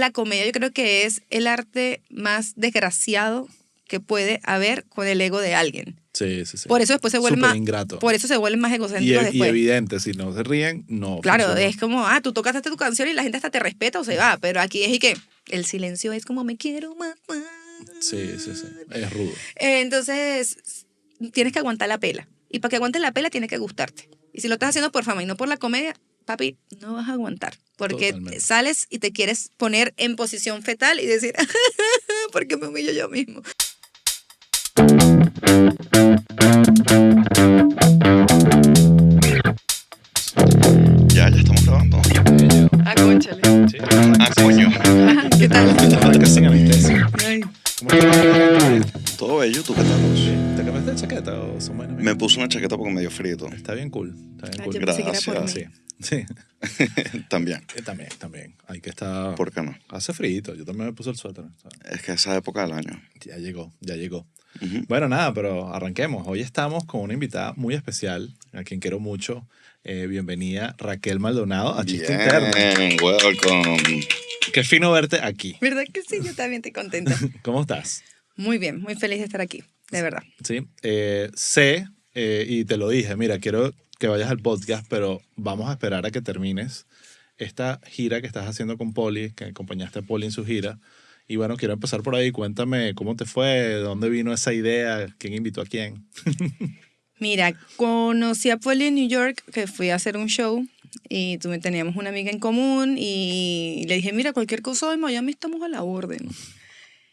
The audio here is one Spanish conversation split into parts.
La comedia yo creo que es el arte más desgraciado que puede haber con el ego de alguien. Sí. Por eso después se vuelve Súper más ingrato. Por eso se vuelven más egocéntricos Y después. evidente, si no se ríen, no Claro, funciona. es como, tú tocaste tu canción y la gente hasta te respeta o se va, pero aquí es y que el silencio es como me quiero matar. Sí, es rudo. Entonces, tienes que aguantar la pela. Y para que aguantes la pela, tiene que gustarte. Y si lo estás haciendo por fama y no por la comedia, papi, no vas a aguantar. Porque Totalmente. sales y te quieres poner en posición fetal y decir, ¿por qué me humillo yo mismo? Ya estamos grabando. Cónchale. Sí. Coño. ¿Qué tal? Arranca sin anestesia. Ay, ¿Cómo estás? Todo bello, ¿tú qué tal? ¿Te cambiaste de chaqueta o son buenos? Me puse una chaqueta porque me dio frito. Está bien cool. yo pensé que era por mí. Sí. También. También. Hay que estar... ¿Por qué no? Hace frío. Yo también me puse el suéter. Es que esa época del año. Ya llegó. Ujú. Bueno, nada, pero arranquemos. Hoy estamos con una invitada muy especial, a quien quiero mucho. Bienvenida Raquel Maldonado a Chiste Interno. Welcome. Qué fino verte aquí. ¿Verdad que sí? Yo también estoy contenta. ¿Cómo estás? Muy bien, muy feliz de estar aquí, de verdad. Sí. Sé, y te lo dije, mira, quiero que vayas al podcast, pero vamos a esperar a que termines esta gira que estás haciendo con Poli, que acompañaste a Poli en su gira. Y bueno, quiero empezar por ahí. Cuéntame cómo te fue, de dónde vino esa idea, quién invitó a quién. Mira, conocí a Polly en New York, que fui a hacer un show y teníamos una amiga en común y le dije, mira, cualquier cosa en Miami estamos a la orden.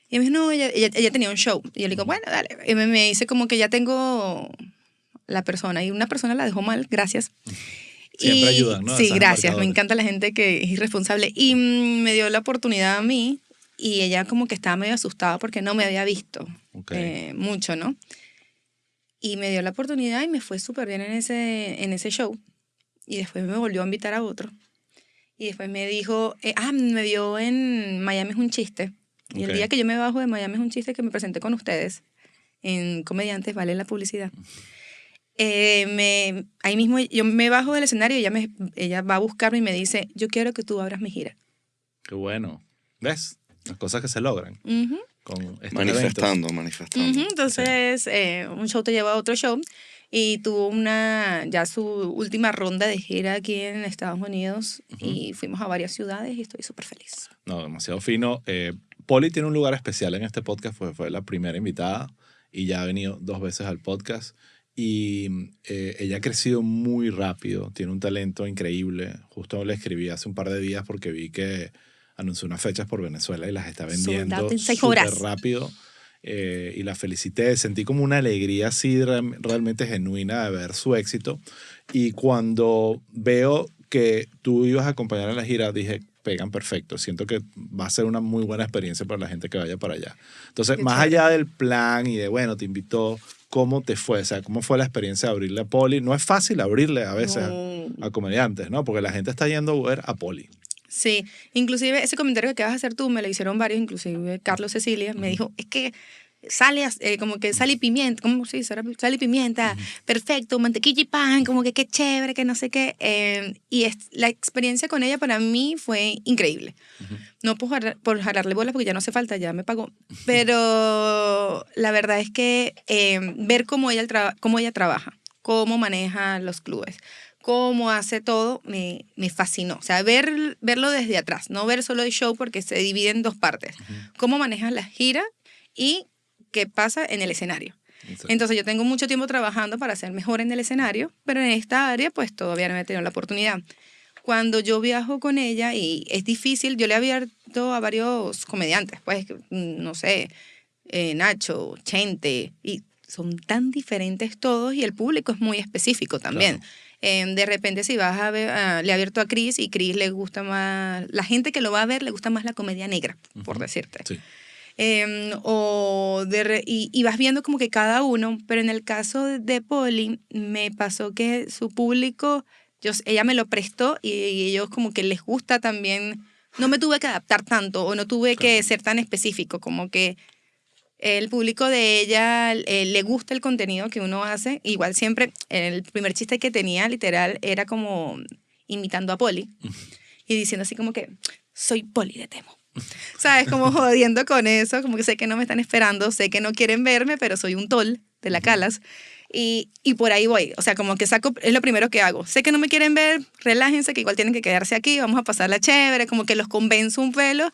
Y me dijo, no, ella tenía un show. Y yo le digo, bueno, dale. Y me dice como que ya tengo la persona. Y una persona la dejó mal, gracias. Siempre ayudan, ¿no? Sí, Esas gracias. Me embarcadoras. encanta la gente que es irresponsable. Y me dio la oportunidad a mí y ella como que estaba medio asustada porque no me había visto Ok. mucho, ¿no? Y me dio la oportunidad y me fue súper bien en ese show. Y después me volvió a invitar a otro. Y después me dijo, me vio en Miami es un chiste. Y el Ok. día que yo me bajo de Miami es un chiste que me presenté con ustedes en Comediantes, vale la publicidad. Ahí mismo yo me bajo del escenario y ella va a buscarme y me dice, yo quiero que tú abras mi gira. Qué bueno. ¿Ves? Las cosas que se logran Ujú, con estos Manifestando. ujú. Entonces, un show te lleva a otro show y tuvo ya su última ronda de gira aquí en Estados Unidos y fuimos a varias ciudades y estoy súper feliz. No, demasiado fino. Poli tiene un lugar especial en este podcast, pues fue la primera invitada y ya ha venido 2 veces al podcast. Y ella ha crecido muy rápido, tiene un talento increíble. Justo le escribí hace un par de días porque vi que anunció unas fechas por Venezuela y las está vendiendo Sold out en 6 súper horas. rápido. Y la felicité, sentí como una alegría así realmente genuina de ver su éxito. Y cuando veo que tú ibas a acompañar en la gira, dije, pegan perfecto. Siento que va a ser una muy buena experiencia para la gente que vaya para allá. Entonces, Qué más chévere. allá del plan y de, bueno, te invitó, ¿cómo te fue? O sea, ¿cómo fue la experiencia de abrirle a Poli? No es fácil abrirle a veces No. a comediantes, ¿no? Porque la gente está yendo a ver a Poli. Sí, inclusive ese comentario que vas a hacer tú me lo hicieron varios, inclusive Carlos Cecilia me dijo, es que como que sal y pimienta, ¿cómo se dice? Sal y pimienta, perfecto, mantequilla y pan, como que qué chévere, que no sé qué. La experiencia con ella para mí fue increíble. No por jalarle bolas porque ya no hace falta, ya me pagó. Pero la verdad es que ver cómo ella trabaja, cómo maneja los clubes, cómo hace todo, me fascinó. O sea, verlo desde atrás, no ver solo el show porque se divide en 2 partes. Cómo maneja la gira y qué pasa en el escenario. Entonces yo tengo mucho tiempo trabajando para ser mejor en el escenario, pero en esta área pues todavía no he tenido la oportunidad. Cuando yo viajo con ella y es difícil, yo le he abierto a varios comediantes, pues no sé, Nacho, Chente, y son tan diferentes todos y el público es muy específico también. De repente si vas a ver, le he abierto a Chris y Chris le gusta más, la gente que lo va a ver le gusta más la comedia negra, por decirte. Sí. Y vas viendo como que cada uno, pero en el caso de Poli me pasó que su público, ella me lo prestó y ellos como que les gusta también, no me tuve que adaptar tanto o no tuve que ser tan específico, como que el público de ella le gusta el contenido que uno hace. Igual siempre, el primer chiste que tenía literal era como imitando a Poli y diciendo así como que soy Poli de Temo. ¿Sabes? Como jodiendo con eso, como que sé que no me están esperando, sé que no quieren verme, pero soy un tol de la Calas. Y por ahí voy, o sea, como que saco, es lo primero que hago. Sé que no me quieren ver, relájense, que igual tienen que quedarse aquí, vamos a pasarla chévere, como que los convenzo un pelo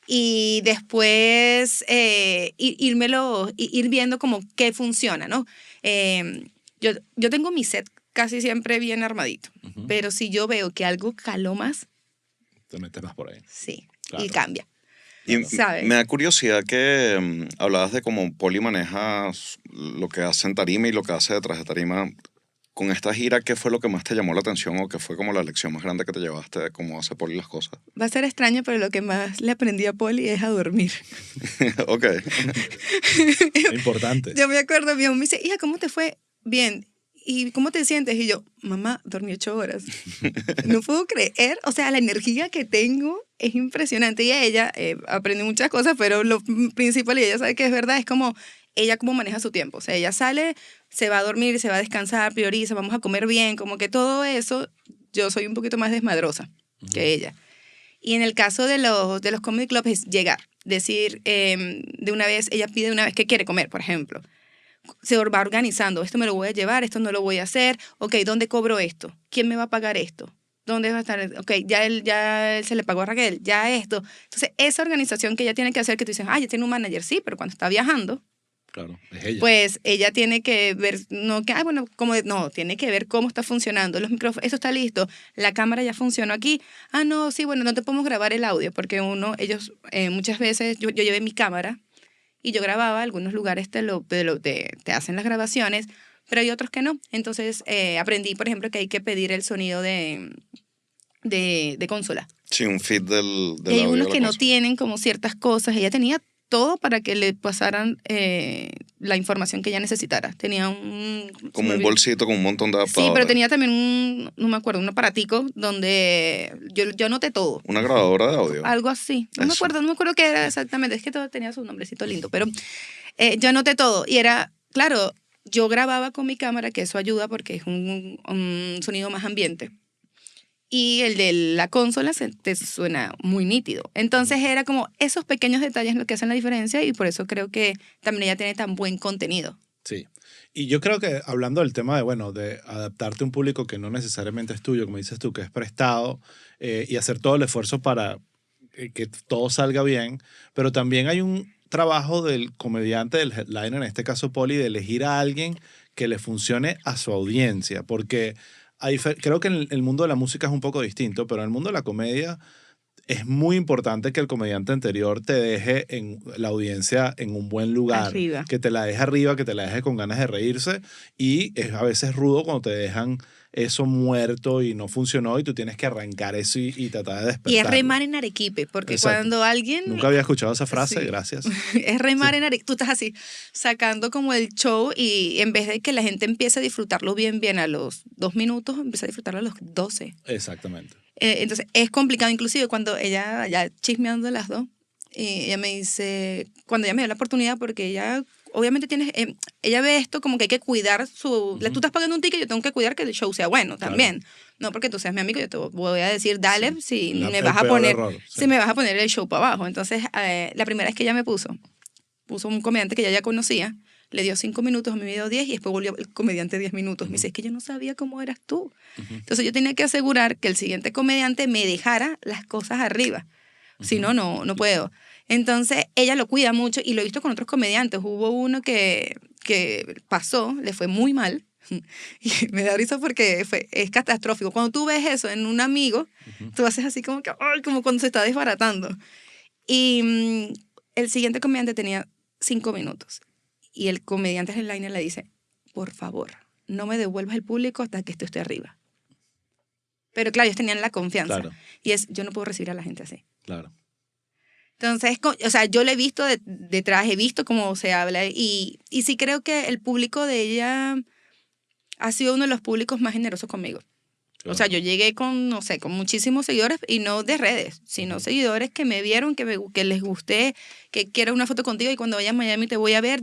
y después ir viendo como qué funciona, ¿no? Yo tengo mi set casi siempre bien armadito, pero si yo veo que algo caló más, Te metes más por ahí. sí, Claro. y cambia. Y ¿Sabes? me da curiosidad que hablabas de cómo Poli maneja lo que hace en tarima y lo que hace detrás de tarima. Con esta gira, ¿qué fue lo que más te llamó la atención o qué fue como la lección más grande que te llevaste de cómo hace Poli las cosas? Va a ser extraño, pero lo que más le aprendí a Poli es a dormir. Ok. Importante. Yo me acuerdo, mi mamá me dice, hija, ¿cómo te fue? Bien. ¿Y cómo te sientes? Y yo, mamá, dormí 8 horas. No puedo creer, o sea, la energía que tengo es impresionante. Y ella aprende muchas cosas, pero lo principal, y ella sabe que es verdad, es como ella cómo maneja su tiempo. O sea, ella sale, se va a dormir, se va a descansar, prioriza, vamos a comer bien, como que todo eso, yo soy un poquito más desmadrosa que ella. Y en el caso de los comedy clubs es llegar, decir de una vez, ella pide de una vez qué quiere comer, por ejemplo. Se va organizando, esto me lo voy a llevar, esto no lo voy a hacer, ok, ¿dónde cobro esto? ¿Quién me va a pagar esto? ¿Dónde va a estar? Ok, ya él se le pagó a Raquel, ya esto. Entonces, esa organización que ella tiene que hacer, que tú dices, ya tiene un manager, sí, pero cuando está viajando, Claro, es ella. pues ella tiene que ver, no, que, bueno, no, tiene que ver cómo está funcionando los micrófonos, eso está listo, la cámara ya funcionó aquí, no, sí, bueno, no te podemos grabar el audio, porque ellos, muchas veces, yo llevé mi cámara, y yo grababa, algunos lugares te hacen las grabaciones, pero hay otros que no. Entonces aprendí, por ejemplo, que hay que pedir el sonido de consola. Sí, un feed del Y hay audio unos de la que no consola. tienen como ciertas cosas. Ella tenía todo para que le pasaran la información que ella necesitara. Tenía Como un bolsito con un montón de adaptadores. Sí, pero tenía también no me acuerdo, un aparatico donde yo anoté todo. Una grabadora de audio. Algo así. No me Eso. acuerdo qué era exactamente. Es que todo tenía su nombrecito lindo. Pero yo anoté todo. Y era, claro, yo grababa con mi cámara, que eso ayuda porque es un sonido más ambiente. Y el de la consola te suena muy nítido. Entonces era como esos pequeños detalles lo que hacen la diferencia y por eso creo que también ella tiene tan buen contenido. Sí. Y yo creo que hablando del tema de, bueno, de adaptarte a un público que no necesariamente es tuyo, como dices tú, que es prestado, y hacer todo el esfuerzo para que todo salga bien, pero también hay un trabajo del comediante, del headliner, en este caso Poli, de elegir a alguien que le funcione a su audiencia, porque creo que en el mundo de la música es un poco distinto, pero en el mundo de la comedia es muy importante que el comediante anterior te deje en la audiencia en un buen lugar. Arriba. Que te la deje arriba, que te la deje con ganas de reírse. Y es a veces rudo cuando te dejan eso muerto y no funcionó y tú tienes que arrancar eso y tratar de despertar. Y es remar en arequipe, porque Exacto. cuando alguien... Nunca había escuchado esa frase, Sí. gracias. Es remar Sí. en arequipe. Tú estás así, sacando como el show y en vez de que la gente empiece a disfrutarlo bien a los 2 minutos, empieza a disfrutarlo a los 12. Exactamente. Entonces es complicado, inclusive cuando ella, ya chismeando las dos, ella me dice, cuando ella me dio la oportunidad, porque ella obviamente ella ve esto como que hay que cuidar tú estás pagando un ticket, yo tengo que cuidar que el show sea bueno también. Claro. No porque tú seas mi amigo, yo te voy a decir, dale, si El me vas a peor poner, error, sí. si me vas a poner el show para abajo. Entonces, la primera vez que ella me puso un comediante que ella ya conocía, le dio 5 minutos, a mí me dio 10 y después volvió el comediante 10 minutos. Me dice, es que yo no sabía cómo eras tú. Entonces yo tenía que asegurar que el siguiente comediante me dejara las cosas arriba. Si no, no puedo. Entonces ella lo cuida mucho y lo he visto con otros comediantes. Hubo uno que pasó, le fue muy mal. Y me da risa porque es catastrófico. Cuando tú ves eso en un amigo, tú haces así como que, ¡ay! Como cuando se está desbaratando. Y el siguiente comediante tenía 5 minutos. Y el comediante headliner le dice, por favor, no me devuelvas el público hasta que esto esté arriba. Pero claro, ellos tenían la confianza. Claro. Y yo no puedo recibir a la gente así. Claro. Entonces, o sea, yo le he visto detrás, he visto cómo se habla y sí creo que el público de ella ha sido uno de los públicos más generosos conmigo. Claro. O sea, yo llegué con, no sé, con muchísimos seguidores y no de redes, sino seguidores que me vieron, que les gusté, que quiero una foto contigo y cuando vayas a Miami te voy a ver,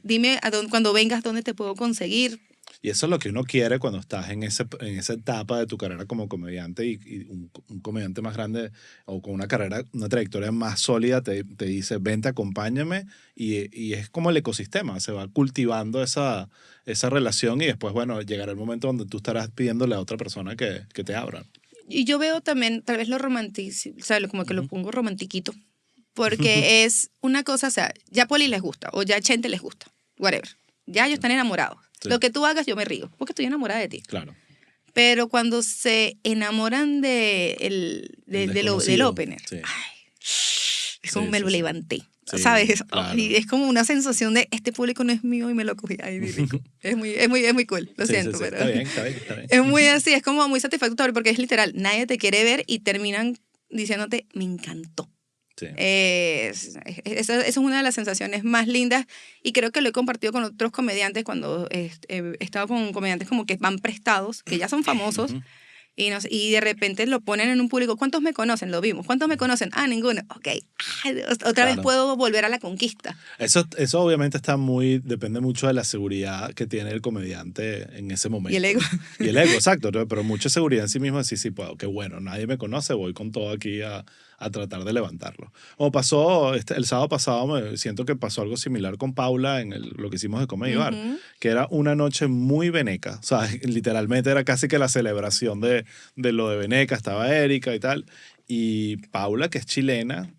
dime cuando vengas dónde te puedo conseguir. Y eso es lo que uno quiere cuando estás en esa etapa de tu carrera como comediante y un comediante más grande o con una trayectoria más sólida te dice, vente, acompáñame y es como el ecosistema, se va cultivando esa relación y después, bueno, llegará el momento donde tú estarás pidiéndole a otra persona que te abra. Y yo veo también, tal vez lo romantizo, o sea, como que lo pongo romantiquito, porque es una cosa, o sea, ya a Poli les gusta, o ya a Chente les gusta, whatever. Ya ellos están enamorados. Sí. Lo que tú hagas, yo me río, porque estoy enamorada de ti. Claro. Pero cuando se enamoran del opener, Sí. ay, es como me lo sí. levanté. Sí, ¿Sabes? claro. Y es como una sensación de este público no es mío y me lo cogí. Ay, rico. es muy cool, lo siento, Sí. pero Está bien. es muy así, es como muy satisfactorio porque es literal, nadie te quiere ver y terminan diciéndote, me encantó. Sí. Esa es una de las sensaciones más lindas y creo que lo he compartido con otros comediantes cuando he estado con comediantes como que van prestados, que ya son famosos. Y de repente lo ponen en un público. ¿Cuántos me conocen? Lo vimos. ¿Cuántos me conocen? Ah, ninguno. Ok. Otra vez puedo volver a la conquista. Eso obviamente depende mucho de la seguridad que tiene el comediante en ese momento. Y el ego. Y el ego, exacto. Pero mucha seguridad en sí mismo, sí puedo. Qué bueno, nadie me conoce, voy con todo aquí a tratar de levantarlo. Como pasó el sábado pasado, siento que pasó algo similar con Paula en lo que hicimos de Comedy Bar, que era una noche muy veneca. O sea, literalmente era casi que la celebración de lo de veneca. Estaba Erika y tal. Y Paula, que es chilena,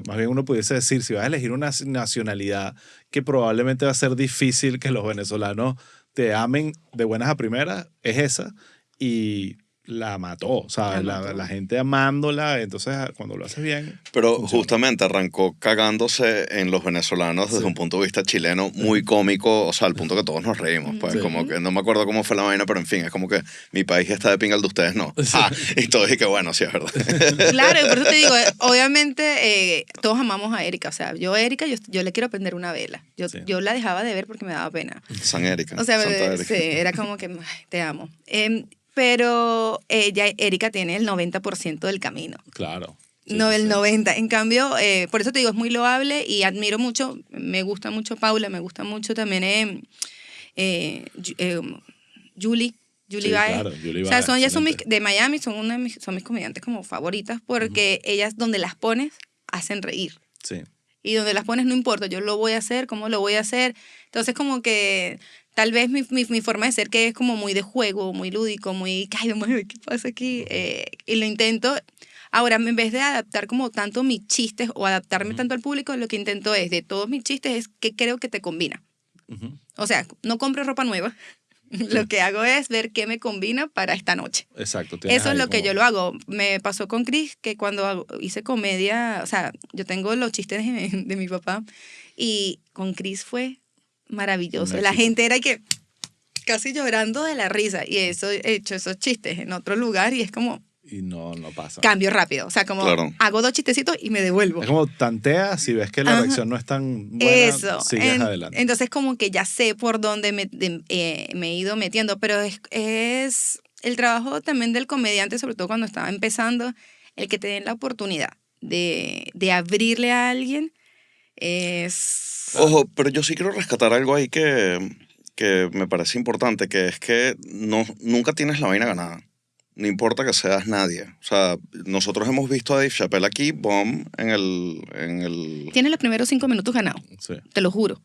más bien uno pudiese decir, si vas a elegir una nacionalidad que probablemente va a ser difícil que los venezolanos te amen de buenas a primeras, es esa. Y la mató, o sea, la gente amándola, entonces cuando lo haces bien. Pero funciona. justamente arrancó cagándose en los venezolanos desde un punto de vista chileno muy cómico, o sea, al punto que todos nos reímos, pues como que no me acuerdo cómo fue la vaina, pero en fin, es como que mi país está de pinga, el de ustedes no. Y todos dije que bueno, sí es verdad. Claro, y por eso te digo, obviamente todos amamos a Erika, o sea, yo le quiero prender una vela, yo la dejaba de ver porque me daba pena. San Erika. O sea, Santa Erika. sí, era como que, ay, te amo. Pero Erika tiene el 90% del camino. Claro. No, el 90%. En cambio, por eso te digo, es muy loable y admiro mucho, me gusta mucho Paula, me gusta mucho también Julie Baez. Claro, Julie o sea, Baez, ellas son excelente. de Miami, son mis comediantes como favoritas porque ellas donde las pones hacen reír. Sí. Y donde las pones no importa, yo lo voy a hacer, cómo lo voy a hacer. Entonces como que tal vez mi forma de ser que es como muy de juego, muy lúdico, muy, ay, Dios mío, ¿qué pasa aquí? Y lo intento. Ahora, en vez de adaptar como tanto mis chistes o adaptarme tanto al público, lo que intento es, de todos mis chistes, es que creo que te combina. O sea, no compro ropa nueva. Lo que hago es ver qué me combina para esta noche. Exacto. Eso es lo que yo lo hago. Me pasó con Chris, que cuando hice comedia, o sea, yo tengo los chistes de mi papá, y con Chris fue maravilloso. La gente era que casi llorando de la risa, y he hecho esos chistes en otro lugar, y es como... Y no pasa. Cambio rápido. O sea, como hago 2 chistecitos y me devuelvo. Es como tanteas, si ves que la reacción no es tan buena, eso. sigues adelante. Entonces, como que ya sé por dónde me he ido metiendo, pero es el trabajo también del comediante, sobre todo cuando estaba empezando, el que te den la oportunidad de abrirle a alguien es... Ojo, pero yo sí quiero rescatar algo ahí que me parece importante, que es que nunca tienes la vaina ganada. No importa que seas nadie. O sea, nosotros hemos visto a Dave Chappelle aquí, boom, en el... Tienes los primeros 5 minutos ganados. Sí. Te lo juro.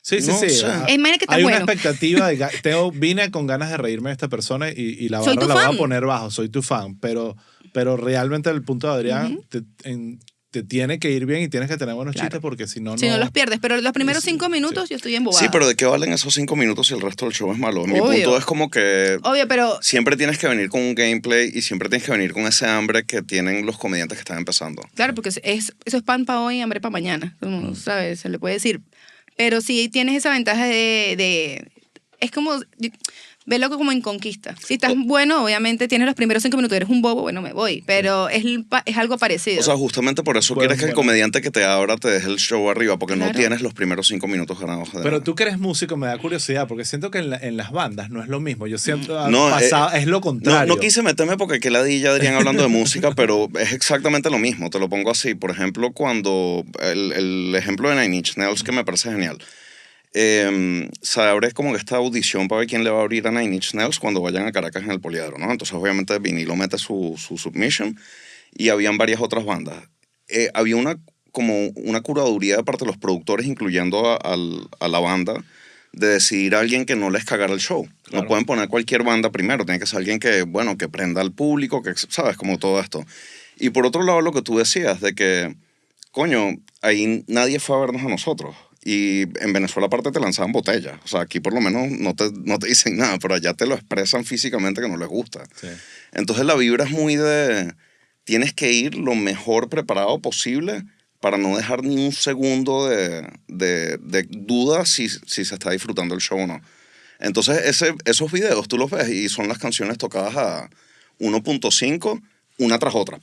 Sí. No, o sea, Es más que está Hay bueno. una expectativa vine con ganas de reírme de esta persona y la Soy barra tu la voy fan. a poner bajo, soy tu fan, pero realmente el punto de Adrián te tiene que ir bien y tienes que tener buenos chistes porque si no, Si no los pierdes, pero los primeros 5 minutos yo estoy embobada. Sí, pero ¿de qué valen esos 5 minutos si el resto del show es malo? Mi Obvio. punto es como que Obvio, pero... siempre tienes que venir con un gameplay y siempre tienes que venir con ese hambre que tienen los comediantes que están empezando. Claro, porque eso es pan para hoy y hambre para mañana, como, ¿sabes? Se le puede decir. Pero sí tienes esa ventaja de es como... Velo como en conquista. Si estás bueno, obviamente tienes los primeros 5 minutos, eres un bobo, bueno, me voy. Pero es algo parecido. O sea, justamente por eso quieres que el comediante que te abra te deje el show arriba, porque no tienes los primeros 5 minutos ganados. Pero tú que eres músico me da curiosidad, porque siento que en las bandas no es lo mismo. Yo siento es lo contrario. No quise meterme porque aquí ladilla Adrián hablando de música, pero es exactamente lo mismo. Te lo pongo así. Por ejemplo, cuando el ejemplo de Nine Inch Nails que me parece genial. se abre como que esta audición para ver quién le va a abrir a Nine Inch Nails cuando vayan a Caracas en el Poliedro, ¿no? Entonces, obviamente, Vinilo mete su submission y habían varias otras bandas. Había como una curaduría de parte de los productores, incluyendo a la banda, de decidir a alguien que no les cagara el show. Claro. No pueden poner cualquier banda primero, tiene que ser alguien que, bueno, que prenda al público, que, ¿sabes? Como todo esto. Y por otro lado, lo que tú decías de que, coño, ahí nadie fue a vernos a nosotros. Y en Venezuela aparte te lanzaban botellas. O sea, aquí por lo menos no te dicen nada, pero allá te lo expresan físicamente que no les gusta. Sí. Entonces la vibra es muy de... Tienes que ir lo mejor preparado posible para no dejar ni un segundo de duda si se está disfrutando el show o no. Entonces esos videos tú los ves y son las canciones tocadas a 1.5, una tras otra.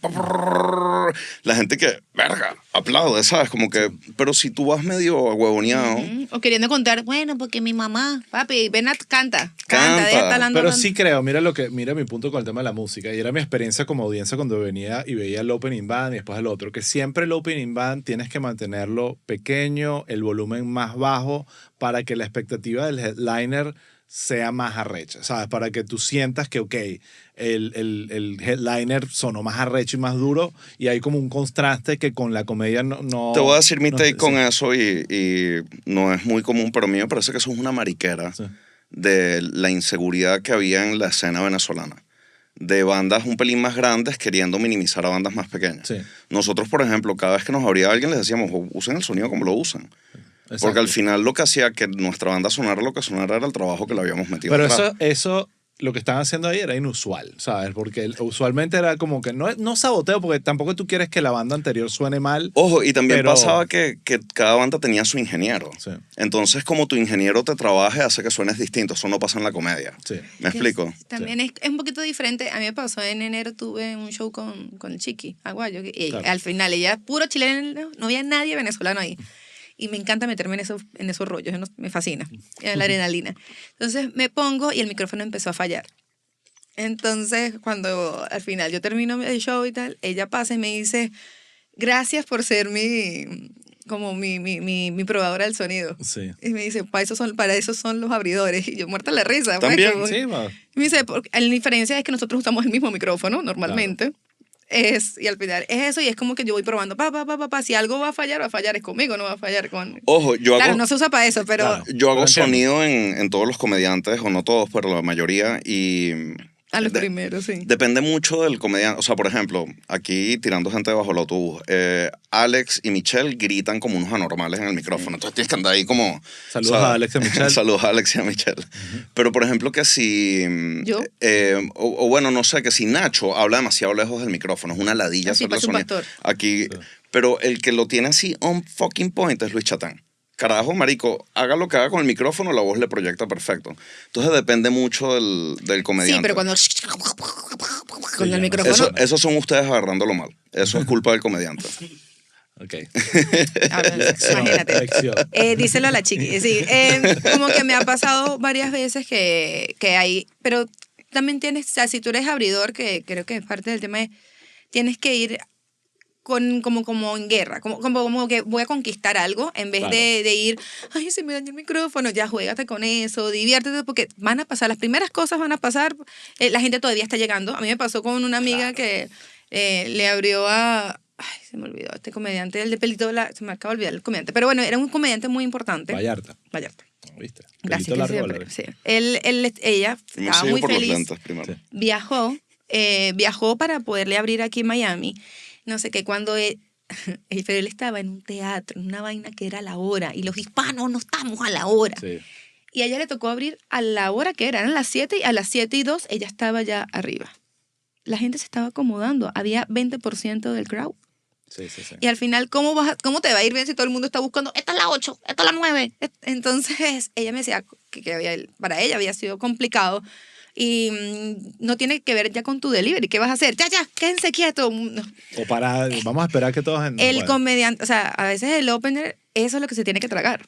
La gente que, verga, aplaude, ¿sabes? Como que, pero si tú vas medio huevoneado... O queriendo contar, bueno, porque mi mamá, papi, ven a canta, Canta. deja de estar hablando. Pero sí creo, mira mi punto con el tema de la música, y era mi experiencia como audiencia cuando venía y veía el opening band y después el otro, que siempre el opening band tienes que mantenerlo pequeño, el volumen más bajo, para que la expectativa del headliner sea más arrecha, ¿sabes? Para que tú sientas que, ok, el headliner sonó más arrecho y más duro, y hay como un contraste que con la comedia no Te voy a decir mi no- take con sí. eso y no es muy común, pero a mí me parece que eso es una mariquera Sí. de la inseguridad que había en la escena venezolana. De bandas un pelín más grandes queriendo minimizar a bandas más pequeñas. Sí. Nosotros, por ejemplo, cada vez que nos abría alguien les decíamos, usen el sonido como lo usan. Exacto. Porque al final lo que hacía que nuestra banda sonara lo que sonara era el trabajo que le habíamos metido Pero atrás. eso, lo que estaban haciendo ahí era inusual, ¿sabes? Porque usualmente era como que no saboteo, porque tampoco tú quieres que la banda anterior suene mal. Ojo, y también pero- pasaba que cada banda tenía su ingeniero. Sí. Entonces, como tu ingeniero te trabaje, hace que suenes distinto. Eso no pasa en la comedia. Sí. ¿Me explico? También es un poquito diferente. A mí me pasó en enero, tuve un show con el Chiqui, Aguayo, y Claro. al final ella puro chileno, no había nadie venezolano ahí. Y me encanta meterme en esos rollos, me fascina, la adrenalina. Entonces me pongo y el micrófono empezó a fallar. Entonces, cuando al final yo termino el show y tal, ella pasa y me dice, gracias por ser mi probadora del sonido. Sí. Y me dice, para eso son los abridores. Y yo muerta la risa. pues, También, como- Sí, va. y me dice, la diferencia es que nosotros usamos el mismo micrófono normalmente. Y al final es eso, y es como que yo voy probando, si algo va a fallar, es conmigo, no va a fallar con... Ojo, yo Claro, hago, no se usa para eso, pero Claro. yo hago Pero entiendo. sonido en todos los comediantes, o no todos, pero la mayoría, y a los de- primeros, sí. depende mucho del comediante. O sea, por ejemplo, aquí tirando gente bajo el autobús, Alex y Michelle gritan como unos anormales en el micrófono. Entonces tienes que andar ahí como... Saludos a Alex y a Michelle. Saludos a Alex y a Michelle. Pero, por ejemplo, que si... ¿Yo? O bueno, no sé, que si Nacho habla demasiado lejos del micrófono, es una ladilla Así hacerle pasa un sonido. pastor. Aquí, pero el que lo tiene así on fucking point es Luis Chatán. Carajo, marico, haga lo que haga con el micrófono, la voz le proyecta perfecto. Entonces depende mucho del comediante. Sí, pero cuando... con ya el no micrófono... Eso, esos son ustedes agarrándolo mal. Eso es culpa del comediante. Ok. Imagínate. Lección. Díselo a la chiqui. Sí, como que me ha pasado varias veces que hay, pero también tienes, o sea, si tú eres abridor, que creo que es parte del tema, tienes que ir como en guerra, como que voy a conquistar algo, en vez Claro. de ir, ay, se me dañó el micrófono, ya juégate con eso, diviértete, porque van a pasar, las primeras cosas van a pasar, la gente todavía está llegando. A mí me pasó con una amiga que le abrió a... Ay, se me olvidó, este comediante, el de Pelito, se me acaba de olvidar el comediante, pero bueno, era un comediante muy importante. Vallarta. Vallarta. ¿Viste? Gracias. Pelito que largo, siempre, largo. sí. Ella Hemos estaba ido muy por los feliz, lentes primero. Sí. viajó para poderle abrir aquí en Miami, no sé qué, pero él estaba en un teatro, en una vaina que era a la hora, y los hispanos no estamos a la hora. Sí. Y a ella le tocó abrir a la hora que eran las 7, y a las 7:02 ella estaba ya arriba. La gente se estaba acomodando, había 20% del crowd. Sí, sí, sí. Y al final, ¿cómo te va a ir bien si todo el mundo está buscando, esta es la 8, esta es la 9? Entonces, ella me decía que para ella había sido complicado y no tiene que ver ya con tu delivery. ¿Qué vas a hacer? Ya, quédense quietos. No. O vamos a esperar que todos... El bueno. comediante, o sea, a veces el opener, eso es lo que se tiene que tragar.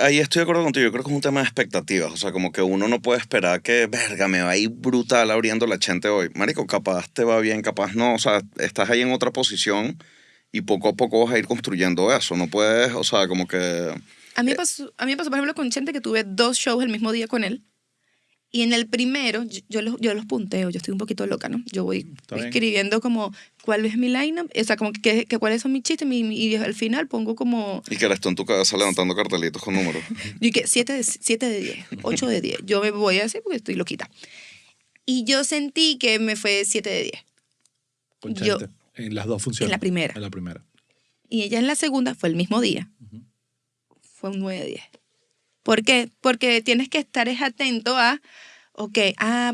Ahí estoy de acuerdo contigo. Yo creo que es un tema de expectativas. O sea, como que uno no puede esperar que, verga, me va a ir brutal abriendo la gente hoy. Marico, capaz te va bien, capaz no. O sea, estás ahí en otra posición y poco a poco vas a ir construyendo eso. No puedes, o sea, como que A mí me pasó, por ejemplo, con Chente, que tuve 2 shows el mismo día con él. Y en el primero, yo los punteo, yo estoy un poquito loca, ¿no? Yo voy Está bien. escribiendo como cuál es mi lineup, o sea, como que cuáles son mis chistes, y al final pongo como, Y que eres tú en tu cabeza levantando cartelitos con números. y que 7 de 10, 8 de 10. Yo me voy a decir porque estoy loquita. Y yo sentí que me fue 7 de 10. Con Yo- Chente. En las dos funciones. En la primera. En la primera. Y ella en la segunda fue el mismo día. Fue un 9 de 10. ¿Por qué? Porque tienes que estar atento a, ok,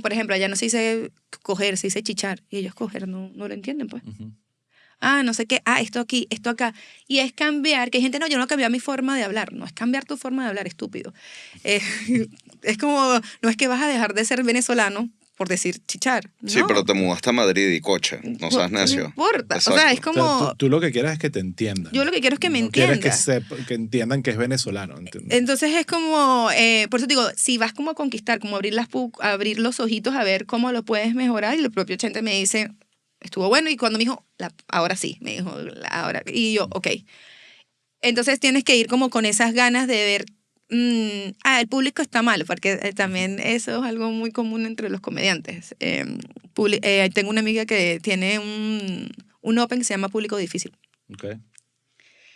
por ejemplo, allá no se dice coger, se dice chichar. Y ellos coger no lo entienden, pues. Ujú. No sé qué, esto aquí, esto acá. Y es cambiar, que hay gente, no, yo no cambié mi forma de hablar. No es cambiar tu forma de hablar, estúpido. Es como, no es que vas a dejar de ser venezolano por decir chichar. Sí, no. pero te mudaste a Madrid y coche. No seas necio. No importa. O Exacto. sea, es O como, sea, tú lo que quieres es que te entiendan. yo lo que quiero es que me No quieres entiendan. que entiendan que es venezolano. ¿Entiendes? Entonces es como, por eso te digo, si vas como a conquistar, como abrir los ojitos a ver cómo lo puedes mejorar, y el propio Chente me dice, estuvo bueno, y cuando me dijo, ahora sí, me dijo, ahora, y yo, ok. Entonces tienes que ir como con esas ganas de ver, el público está mal, porque también eso es algo muy común entre los comediantes. Tengo una amiga que tiene un open que se llama Público Difícil. Okay.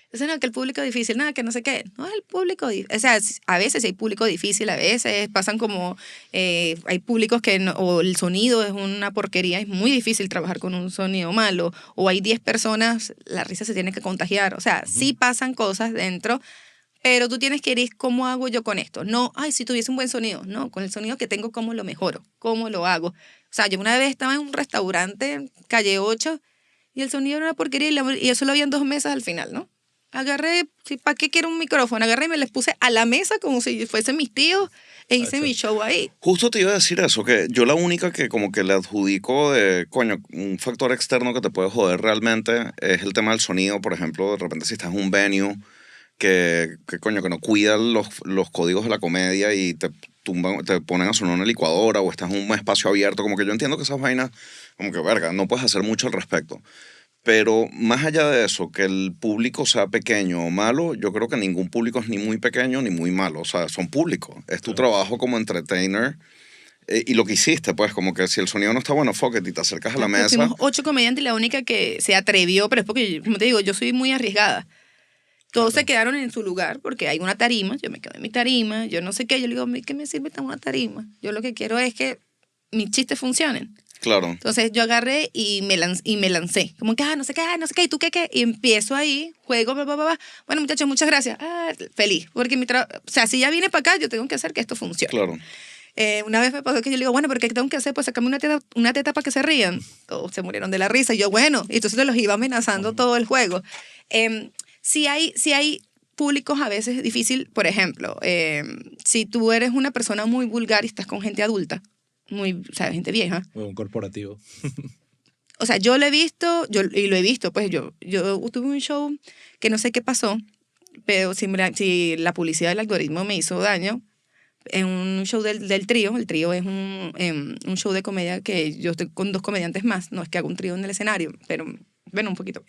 Entonces, no, que el público difícil, nada, que no sé qué. No es el público difícil. O sea, a veces hay público difícil, a veces pasan como, hay públicos que, o el sonido es una porquería, es muy difícil trabajar con un sonido malo, o hay 10 personas, la risa se tiene que contagiar. O sea, sí pasan cosas dentro, pero tú tienes que ir, ¿cómo hago yo con esto? No, si tuviese un buen sonido. No, con el sonido que tengo, ¿cómo lo mejoro? ¿Cómo lo hago? O sea, yo una vez estaba en un restaurante, calle 8, y el sonido era una porquería, y eso lo habían 2 mesas al final, ¿no? Agarré, ¿para qué quiero un micrófono? Agarré y me les puse a la mesa como si fuesen mis tíos e hice mi show ahí. Justo te iba a decir eso, que yo la única que como que le adjudico de, coño, un factor externo que te puede joder realmente es el tema del sonido. Por ejemplo, de repente si estás en un venue que coño, que no cuidan los códigos de la comedia y te ponen a sonar una licuadora o estás en un espacio abierto, como que yo entiendo que esas vainas, como que verga, no puedes hacer mucho al respecto. Pero más allá de eso, que el público sea pequeño o malo, yo creo que ningún público es ni muy pequeño ni muy malo. O sea, son públicos. Es tu trabajo como entertainer. Y lo que hiciste, pues, como que si el sonido no está bueno, fuck it, y te acercas a la mesa. Fuimos 8 comediantes y la única que se atrevió, pero es porque, como te digo, yo soy muy arriesgada. Todos se quedaron en su lugar porque hay una tarima, yo me quedo en mi tarima, yo no sé qué, yo le digo, ¿qué me sirve estar en una tarima? Yo lo que quiero es que mis chistes funcionen. Claro. Entonces yo agarré y me lancé. Como que, no sé qué, ¿y tú qué? Y empiezo ahí, juego, bla, bla, bla. Bueno, muchachos, muchas gracias. Feliz. Porque o sea, si ya vine para acá, yo tengo que hacer que esto funcione. Claro. Una vez me pasó que yo le digo, bueno, ¿pero qué tengo que hacer? Pues sacarme una teta para que se rían. Todos se murieron de la risa. Y yo, bueno, y entonces los iba amenazando todo el juego. Si hay públicos a veces difícil, por ejemplo, si tú eres una persona muy vulgar y estás con gente adulta, gente vieja. Un corporativo. O sea, yo lo he visto, y lo he visto, pues yo tuve un show que no sé qué pasó, pero si la publicidad del algoritmo me hizo daño, en un show del trío, el trío es un show de comedia que yo estoy con 2 comediantes más, no es que hago un trío en el escenario, pero bueno, un poquito.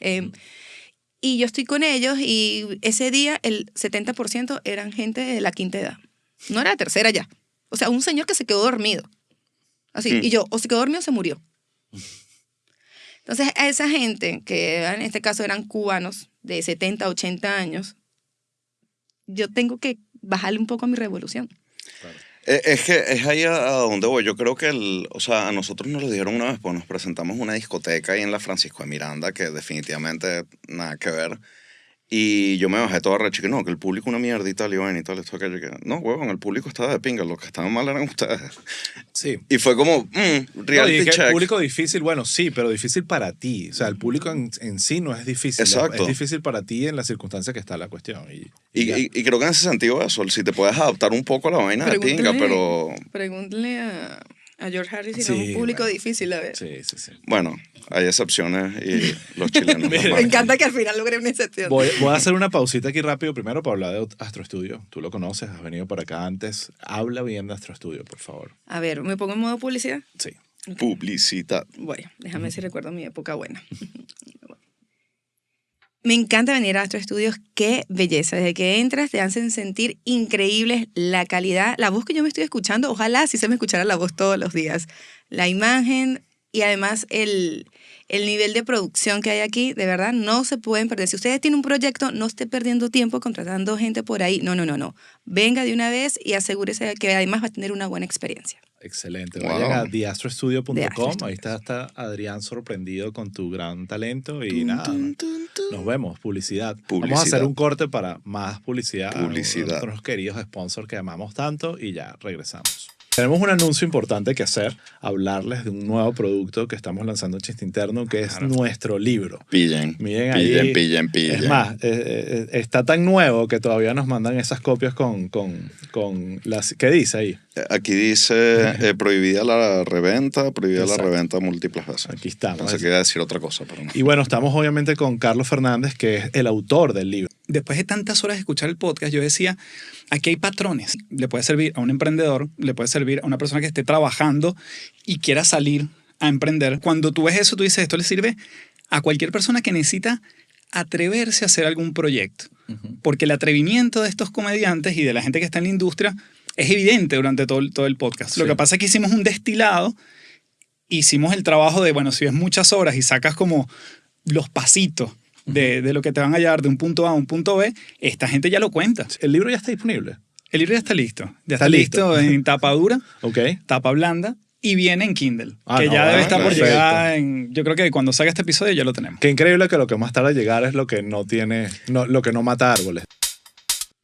Y yo estoy con ellos y ese día el 70% eran gente de la quinta edad, no era la tercera ya. O sea, un señor que se quedó dormido. Así, y yo, o se quedó dormido o se murió. Entonces, a esa gente, que en este caso eran cubanos de 70, 80 años, yo tengo que bajarle un poco a mi revolución. Claro. Es que es ahí a donde voy. Yo creo que, o sea, a nosotros nos lo dijeron una vez, pues nos presentamos en una discoteca ahí en la Francisco de Miranda, que definitivamente nada que ver. Y yo me bajé todo arrecho y que no, que el público una mierda y tal, y bueno, y tal, esto, aquello, que no, huevón, el público estaba de pinga, los que estaban mal eran ustedes. Sí. Y fue como, reality y que check. el público difícil, bueno, sí, pero difícil para ti. O sea, el público en sí no es difícil. Exacto. Es difícil para ti en las circunstancias que está la cuestión. Y Y creo que en ese sentido eso, si te puedes adaptar un poco a la vaina de pinga, pero... Pregúntale a George Harris si Sí, no es un público bueno. difícil, a ver. Sí. Bueno, hay excepciones y los chilenos... Mira, nos Me marcan. encanta que al final logré una excepción. Voy a hacer una pausita aquí rápido primero para hablar de Astro Studio. Tú lo conoces, has venido por acá antes. Habla bien de Astro Studio, por favor. A ver, ¿me pongo en modo publicidad? Sí. Publicidad. Bueno, déjame ver si recuerdo mi época buena. Me encanta venir a Astro Estudios, qué belleza. Desde que entras te hacen sentir increíbles la calidad, la voz que yo me estoy escuchando, ojalá si se me escuchara la voz todos los días. La imagen y además el nivel de producción que hay aquí, de verdad, no se pueden perder. Si ustedes tienen un proyecto, no esté perdiendo tiempo contratando gente por ahí. No. Venga de una vez y asegúrese que además va a tener una buena experiencia. Excelente. Wow. Vayan a theastrostudio.com. TheAstroStudios. Ahí está Adrián sorprendido con tu gran talento. Y nada, nos vemos. Publicidad. Vamos a hacer un corte para más publicidad. Publicidad. Nuestros queridos sponsors que amamos tanto y ya regresamos. Tenemos un anuncio importante que hacer, hablarles de un nuevo producto que estamos lanzando en Chiste Interno, que es nuestro libro. Pillen. Miren ahí. Pillen. Es más, está tan nuevo que todavía nos mandan esas copias con las... ¿Qué dice ahí? Aquí dice prohibida la reventa Exacto. múltiples veces. Aquí estamos. Pensé que iba a decir otra cosa, pero no. Y bueno, estamos obviamente con Carlos Fernández, que es el autor del libro. Después de tantas horas de escuchar el podcast, yo decía, aquí hay patrones. Le puede servir a un emprendedor, le puede servir a una persona que esté trabajando y quiera salir a emprender. Cuando tú ves eso, tú dices, esto le sirve a cualquier persona que necesita atreverse a hacer algún proyecto. Porque el atrevimiento de estos comediantes y de la gente que está en la industria es evidente durante todo el podcast. Sí. Lo que pasa es que hicimos un destilado, hicimos el trabajo de, bueno, si ves muchas horas y sacas como los pasitos de lo que te van a llevar de un punto A a un punto B, esta gente ya lo cuenta. El libro ya está disponible. El libro ya está listo. Ya Está está listo en tapa dura, Ok. tapa blanda y viene en Kindle. Ah, que no, ya bueno, debe estar por perfecto. llegar en... Yo creo que cuando salga este episodio ya lo tenemos. Qué increíble que lo que más tarde llegar es lo que no tiene, lo que no mata árboles.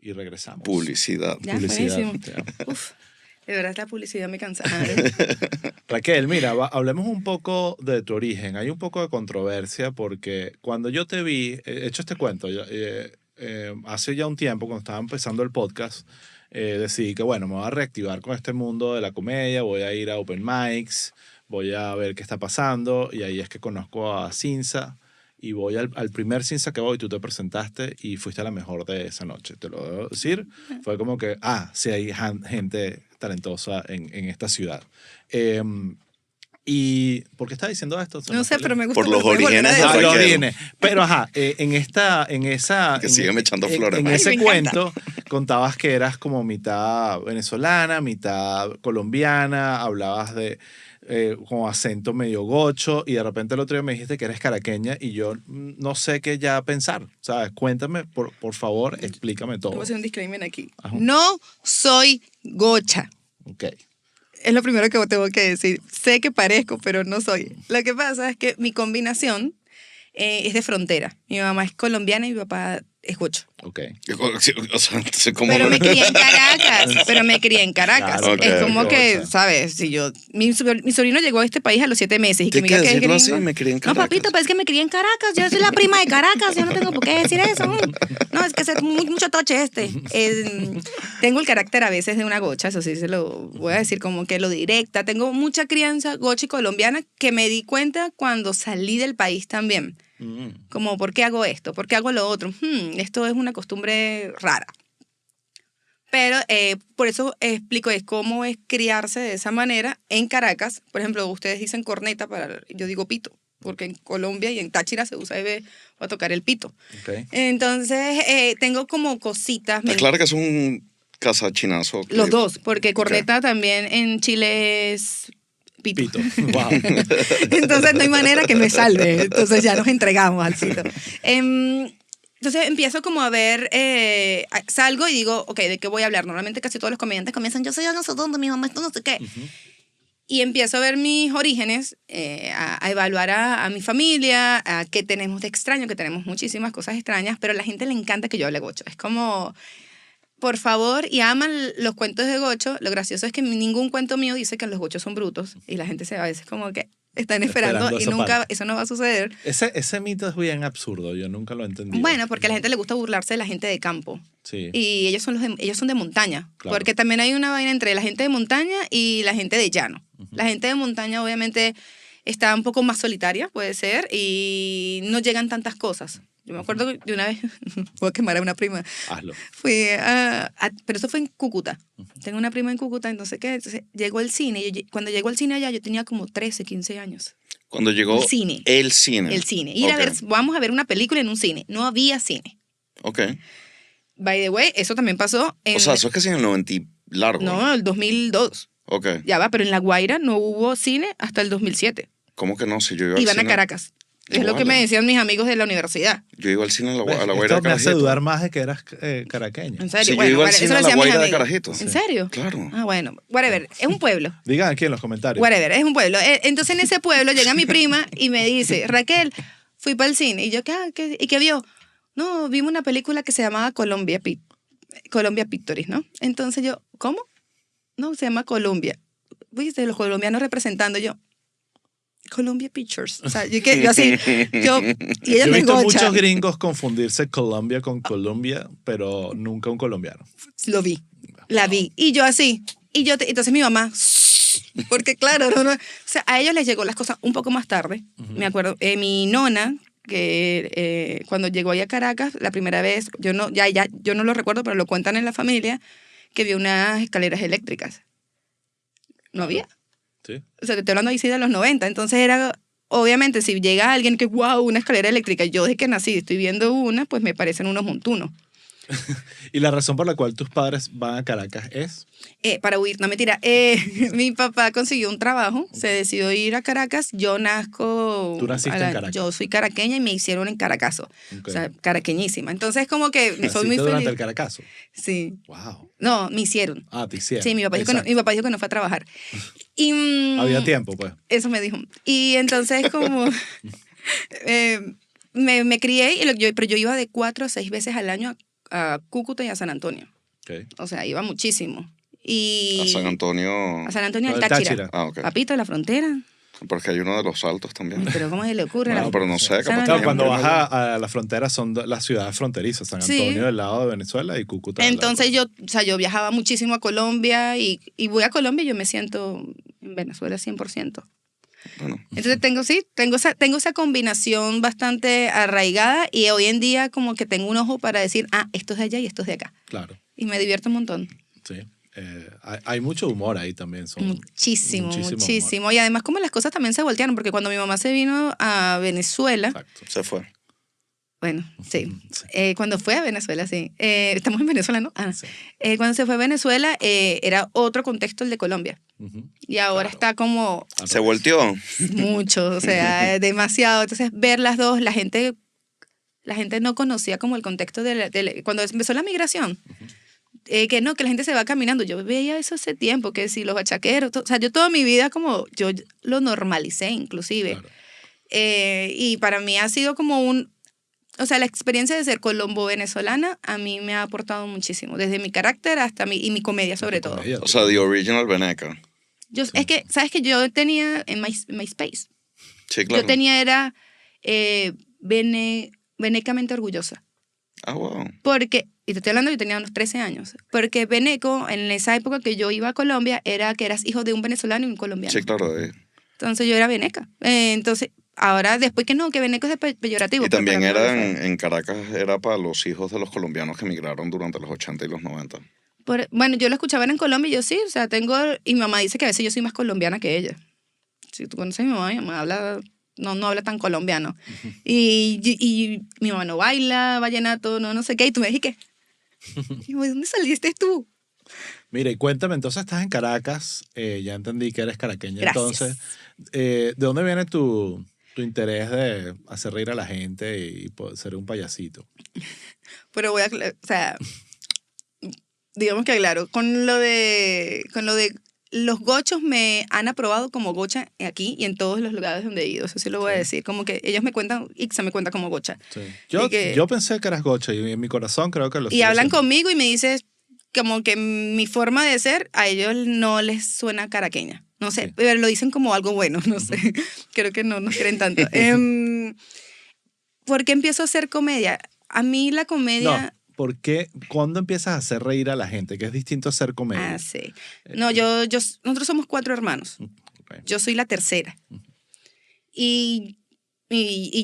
Y regresamos. Publicidad. Ya, Publicidad. buenísimo. Uf, de verdad la publicidad me cansa. Raquel, mira, hablemos un poco de tu origen. Hay un poco de controversia porque cuando yo te vi, he hecho este cuento, hace ya un tiempo, cuando estaba empezando el podcast, decidí que, bueno, me voy a reactivar con este mundo de la comedia, voy a ir a open mics, voy a ver qué está pasando, y ahí es que conozco a Cinza, y voy al primer Cinza que voy, tú te presentaste y fuiste la mejor de esa noche, te lo debo decir. Fue como que, sí hay gente talentosa en esta ciudad. ¿Y por qué estás diciendo esto? No sé, pero me gusta. Por los porque puedes volver a orígenes de decir. Los Raquel. orígenes. Pero en esa... Que sígueme echando flores. En Ay, ese me encanta. cuento contabas que eras como mitad venezolana, mitad colombiana, hablabas de como acento medio gocho y de repente el otro día me dijiste que eres caraqueña y yo no sé qué ya pensar, ¿sabes? Cuéntame, por favor, explícame todo. Voy a hacer un disclaimer aquí. Ajá. No soy gocha. Ok. Es lo primero que tengo que decir. Sé que parezco, pero no soy. Lo que pasa es que mi combinación es de frontera. Mi mamá es colombiana y mi papá es gocho. Ok. O sea, ¿cómo Pero no? me crié en Caracas. Pero me crié en Caracas. Claro, ok, es como que, gocha. ¿sabes? Si mi sobrino llegó a este país a los 7 meses y que Tienes me que diga que es decirlo gringo. así, me crié en No, Caracas. papito, pero es que me crié en Caracas. Yo soy la prima de Caracas. Yo no tengo por qué decir eso. No, es que es mucho toche este. Tengo el carácter a veces de una gocha, eso sí se lo voy a decir como que lo directa. Tengo mucha crianza gocha y colombiana que me di cuenta cuando salí del país también. Como, ¿por qué hago esto? ¿Por qué hago lo otro? Esto es una costumbre rara. Pero por eso explico cómo es criarse de esa manera en Caracas. Por ejemplo, ustedes dicen corneta, yo digo pito, porque en Colombia y en Táchira se usa a tocar el pito. Ok. Entonces, tengo como cositas. Es claro que es un casachinazo. Los dos, porque corneta también en Chile es pito. Pito. Wow. Entonces no hay manera que me salve. Entonces ya nos entregamos al pito. Entonces empiezo como a ver, salgo y digo, ok, ¿de qué voy a hablar? Normalmente casi todos los comediantes comienzan, yo soy no sé dónde, mi mamá esto no sé qué. Y empiezo a ver mis orígenes, a evaluar a mi familia, a qué tenemos de extraño, que tenemos muchísimas cosas extrañas, pero a la gente le encanta que yo hable gocho. Es como, por favor, y aman los cuentos de gocho. Lo gracioso es que ningún cuento mío dice que los gochos son brutos. Y la gente se va a veces como que están esperando y esa nunca, parte. eso no va a suceder. Ese mito es bien absurdo, yo nunca lo he entendido. Bueno, porque a la gente le gusta burlarse de la gente de campo. Sí. Y ellos son de montaña. Claro. Porque también hay una vaina entre la gente de montaña y la gente de llano. La gente de montaña obviamente está un poco más solitaria, puede ser, y no llegan tantas cosas. Yo me acuerdo de una vez, voy a quemar a una prima, Hazlo. fui pero eso fue en Cúcuta. Tengo una prima en Cúcuta, entonces, ¿qué? Entonces llegó el cine, y cuando llegó al cine allá yo tenía como 13, 15 años. Cuando llegó El cine. el cine. El cine. Ir a Ok. ver, vamos a ver una película en un cine. No había cine. Ok. By the way, eso también pasó en... O sea, eso es casi en el 90 y largo. No, el 2002. Ok. Ya va, pero en La Guaira no hubo cine hasta el 2007. ¿Cómo que no? Si yo iba al Iban a cine. Caracas. Es No lo que me vale. decían mis amigos de la universidad. Yo iba al cine a la, ¿Ves? a la Guaira Esto de me hace Carajito. dudar más de que eras caraqueño. En serio. Sí, yo Bueno, iba al eso cine lo a la decían mis Guaira de amigos. Carajito. ¿En Sí. serio? Claro. Ah, bueno. Whatever. Es un pueblo. Digan aquí en los comentarios. Whatever. Es un pueblo. Entonces en ese pueblo llega mi prima y me dice, Raquel, fui para el cine. Y yo, ¿y qué vio? No, vimos una película que se llamaba Colombia Pictures, ¿no? Entonces yo, ¿cómo? No, se llama Colombia. ¿Viste? Los colombianos representando. Yo, Colombia Pictures. O sea, yo así, y ella Yo he me visto gocha. muchos gringos confundirse Colombia con Colombia, pero nunca un colombiano. Lo vi, la vi. Y yo así. Entonces mi mamá, porque claro, o sea, a ellos les llegó las cosas un poco más tarde. Me acuerdo, mi nona, que cuando llegó allá a Caracas, la primera vez, yo no lo recuerdo, pero lo cuentan en la familia, que vio unas escaleras eléctricas. No había. Sí. O sea, te estoy hablando ahí sí de los 90. Entonces era, obviamente, si llega alguien que, wow, una escalera eléctrica, yo desde que nací estoy viendo una, pues me parecen unos montunos. ¿Y la razón por la cual tus padres van a Caracas es? Para huir, no mentira. Mi papá consiguió un trabajo, se decidió ir a Caracas. Yo nazco. ¿Tú naciste en Caracas? Yo soy caraqueña y me hicieron en Caracazo. Ok. O sea, caraqueñísima. Entonces, como que soy ¿Naciste muy durante feliz. el Caracazo? Sí. Wow. No, me hicieron. Ah, te hicieron. Sí, mi papá dijo que no fue a trabajar. Y, Había tiempo, pues. Eso me dijo. Y entonces, como. me crié, pero yo iba de 4 a 6 veces al año a Cúcuta y a San Antonio. Okay. O sea, iba muchísimo. Y A San Antonio. a San Antonio No, del el Táchira. Táchira. Ah, ok. Papito, la frontera. Porque hay uno de los altos también. Pero ¿cómo se le ocurre? Bueno, pero no sé, capaz San Claro, que cuando hay vas un- a la frontera son las ciudades fronterizas, San Sí. Antonio del lado de Venezuela y Cúcuta del lado Entonces yo viajaba muchísimo a Colombia y voy a Colombia y yo me siento en Venezuela 100%. Bueno, Entonces tengo esa combinación bastante arraigada y hoy en día como que tengo un ojo para decir, esto es de allá y esto es de acá. Claro, Y me divierto un montón. sí. Hay mucho humor ahí también. Muchísimo. Muchísimo Y además como las cosas también se voltearon, porque cuando mi mamá se vino a Venezuela, Exacto. se fue. bueno, sí. Sí. Cuando fue a Venezuela, sí. Estamos en Venezuela, ¿no? Sí. Cuando se fue a Venezuela, era otro contexto el de Colombia. Ujú. Y ahora Claro. está como Al Se revés. volteó. mucho, o sea, demasiado. Entonces, ver las dos, la gente no conocía como el contexto cuando empezó la migración. Que no, que la gente se va caminando. Yo veía eso hace tiempo, que si los bachaqueros, o sea, yo toda mi vida yo lo normalicé inclusive. Claro. Y para mí ha sido como o sea, la experiencia de ser colombo-venezolana a mí me ha aportado muchísimo, desde mi carácter hasta mi comedia sobre todo. Comedia, O sea, The Original Veneca. Es que, ¿sabes que yo tenía en MySpace? Sí, claro. Yo tenía, era venecamente orgullosa. Ah, wow. Porque, y te estoy hablando, yo tenía unos 13 años, porque veneco, en esa época que yo iba a Colombia, era que eras hijo de un venezolano y un colombiano. Sí, claro. Entonces yo era veneca. Entonces, ahora después que no, que veneco es peyorativo. Y pero también para mí era no lo fue. en Caracas, era para los hijos de los colombianos que emigraron durante los 80 y los 90. Bueno, yo lo escuchaba en Colombia y yo sí, o sea, y mi mamá dice que a veces yo soy más colombiana que ella. Si tú conoces a mi mamá habla, no habla tan colombiano. Y mi mamá no baila vallenato, no sé qué, y tú me dijiste, ¿de dónde saliste tú? Mira, y cuéntame, entonces estás en Caracas, ya entendí que eres caraqueña, Gracias. entonces, ¿de dónde viene tu interés de hacer reír a la gente y ser un payasito? Pero o sea, digamos que claro, con lo de los gochos me han aprobado como gocha aquí y en todos los lugares donde he ido, eso sí lo voy a Sí. decir, como que ellos me cuentan, Ixa me cuenta como gocha. Sí. que- Yo pensé que eras gocha y en mi corazón creo que lo Y sigo hablan siendo. conmigo y me dices como que mi forma de ser a ellos no les suena caraqueña. No sé, Sí. pero lo dicen como algo bueno, no sé. Creo que no nos quieren tanto. ¿Por qué empiezo a hacer comedia? A mí la comedia... No, ¿por qué? ¿Cuándo empiezas a hacer reír a la gente? Que es distinto a hacer comedia. sí. No, nosotros somos 4 hermanos. Ok. Yo soy la tercera. Y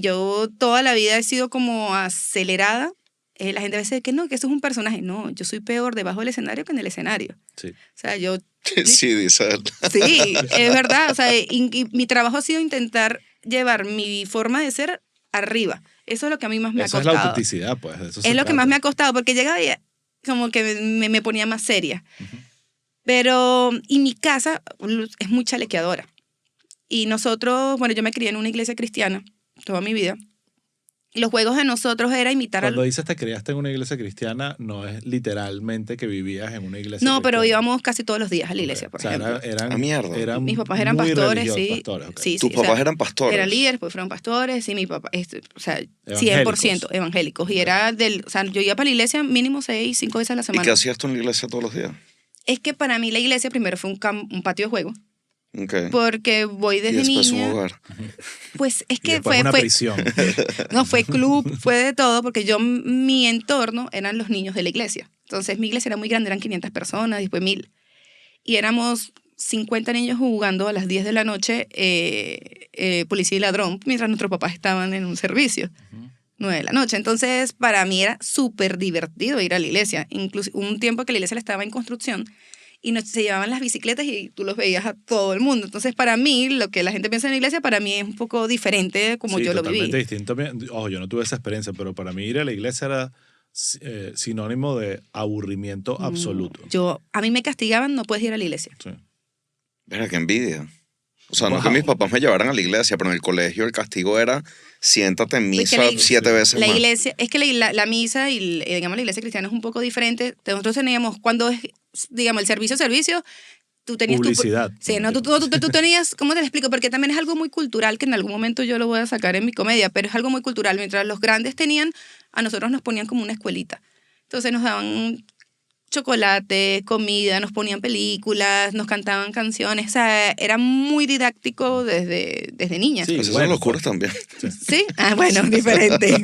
yo toda la vida he sido como acelerada. La gente a veces dice que no, que eso es un personaje. No, yo soy peor debajo del escenario que en el escenario. Sí. O sea, Sí, dice él. sí, es verdad. O sea, y mi trabajo ha sido intentar llevar mi forma de ser arriba. Eso es lo que a mí más me ha Eso es costado. la autenticidad, pues. De eso Es lo que más me ha costado, porque llegaba y como que me ponía más seria. Pero, y mi casa es muy chalequeadora. Y nosotros, bueno, yo me crié en una iglesia cristiana toda mi vida. Y los juegos de nosotros era imitar Cuando dices te criaste en una iglesia cristiana, no es literalmente que vivías en una iglesia No, pero cristiana. íbamos casi todos los días a la iglesia, por O sea, ejemplo. eran, Ah, mierda. eran Mis papás eran muy pastores, religiosos, sí. pastores, ok. Sí, Tus sí, o sea, papás eran pastores. eran líderes, pues fueron pastores, sí, mi papá, o sea, Evangélicos. 100% evangélicos. Y Ok. era o sea, yo iba para la iglesia mínimo 6, 5 veces a la ¿Y semana. qué hacías tú en la iglesia todos los días? Es que para mí la iglesia primero fue un patio de juego, Okay. porque voy Y desde después un niña. hogar. Pues es Y que después una fue prisión. no, fue club, fue de todo, porque mi entorno eran los niños de la iglesia. Entonces mi iglesia era muy grande, eran 500 personas, después 1000. Y éramos 50 niños jugando a las 10 de la noche policía y ladrón, mientras nuestros papás estaban en un servicio. 9 de la noche. Entonces, para mí era súper divertido ir a la iglesia. Incluso un tiempo que la iglesia estaba en construcción y se llevaban las bicicletas y tú los veías a todo el mundo. Entonces, para mí, lo que la gente piensa en la iglesia, para mí es un poco diferente de como Sí, yo lo viví. totalmente distinto. Ojo, yo no tuve esa experiencia, pero para mí ir a la iglesia era sinónimo de aburrimiento absoluto. A mí me castigaban, no puedes ir a la iglesia. Sí. Mira, qué envidia. O sea, no Wow. que mis papás me llevaran a la iglesia, pero en el colegio el castigo era siéntate en Porque misa la- 7 veces La más. iglesia, es que la misa y digamos la iglesia cristiana es un poco diferente. Nosotros teníamos, cuando es, digamos, el servicio, tú tenías Publicidad. Sí, no, tú tenías, ¿cómo te lo explico? Porque también es algo muy cultural que en algún momento yo lo voy a sacar en mi comedia, pero es algo muy cultural. Mientras los grandes tenían, a nosotros nos ponían como una escuelita. Entonces nos daban chocolate, comida, nos ponían películas, nos cantaban canciones. O sea, era muy didáctico desde niña. Sí, Esas bueno, son locuras también. ¿Sí? Ah, bueno, diferente.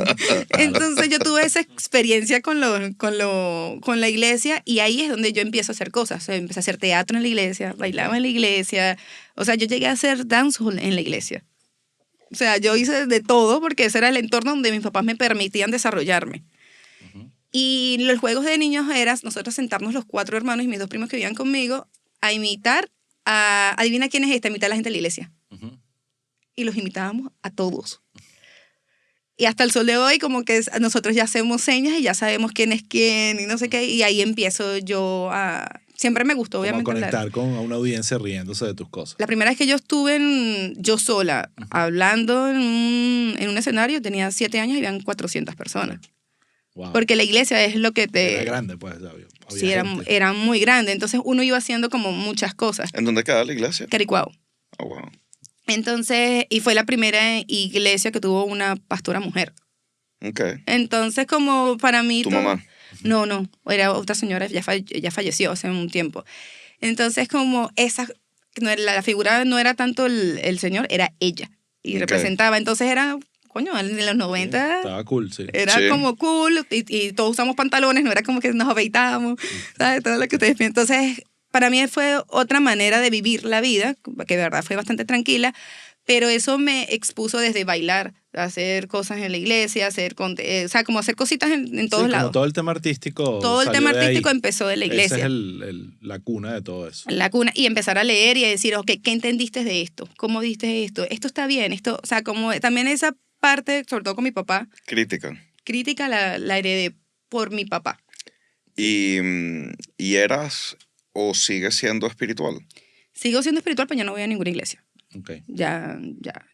Entonces yo tuve esa experiencia con la iglesia y ahí es donde yo empiezo a hacer cosas. O sea, empecé a hacer teatro en la iglesia, bailaba en la iglesia. O sea, yo llegué a hacer dancehall en la iglesia. O sea, yo hice de todo porque ese era el entorno donde mis papás me permitían desarrollarme. Y los juegos de niños eran nosotros sentarnos los 4 hermanos y mis 2 primos que vivían conmigo a imitar adivina quién es esta, imitar a la gente de la iglesia. Ujú. Y los imitábamos a todos. Y hasta el sol de hoy como que nosotros ya hacemos señas y ya sabemos quién es quién y no sé qué. Y ahí empiezo yo a... Siempre me gustó, Como a obviamente. conectar con una audiencia riéndose de tus cosas. La primera vez que yo estuve yo sola, hablando en un escenario, tenía 7 años y habían 400 personas. Wow. Porque la iglesia es lo que te... Era grande, pues. Había Sí, gente. era muy grande. Entonces uno iba haciendo como muchas cosas. ¿En dónde queda la iglesia? Caricuao. Oh, wow. Entonces, y fue la primera iglesia que tuvo una pastora mujer. Ok. Entonces, como para mí... ¿Tu mamá? No, era otra señora, ya falleció hace un tiempo. Entonces, como esa... La figura no era tanto el señor, era ella. Y Ok. representaba. Entonces era... Coño, en los 90... Estaba cool, sí. Era Sí. como cool y todos usamos pantalones, no era como que nos afeitábamos, ¿sabes? Todo lo que ustedes piensan. Entonces, para mí fue otra manera de vivir la vida, que de verdad fue bastante tranquila, pero eso me expuso desde bailar, hacer cosas en la iglesia, o sea, como hacer cositas en todos Sí, lados. como todo el tema artístico. Todo el salió tema de ahí. artístico empezó de la iglesia. Esa es la cuna de todo eso. La cuna, y empezar a leer y a decir, ok, ¿qué entendiste de esto? ¿Cómo viste esto? Esto está bien, esto, o sea, como también esa parte, sobre todo con mi papá, Crítica. crítica la heredé por mi papá. ¿Y eras o sigues siendo espiritual? Sigo siendo espiritual, pero ya no voy a ninguna iglesia. Ok. Ya,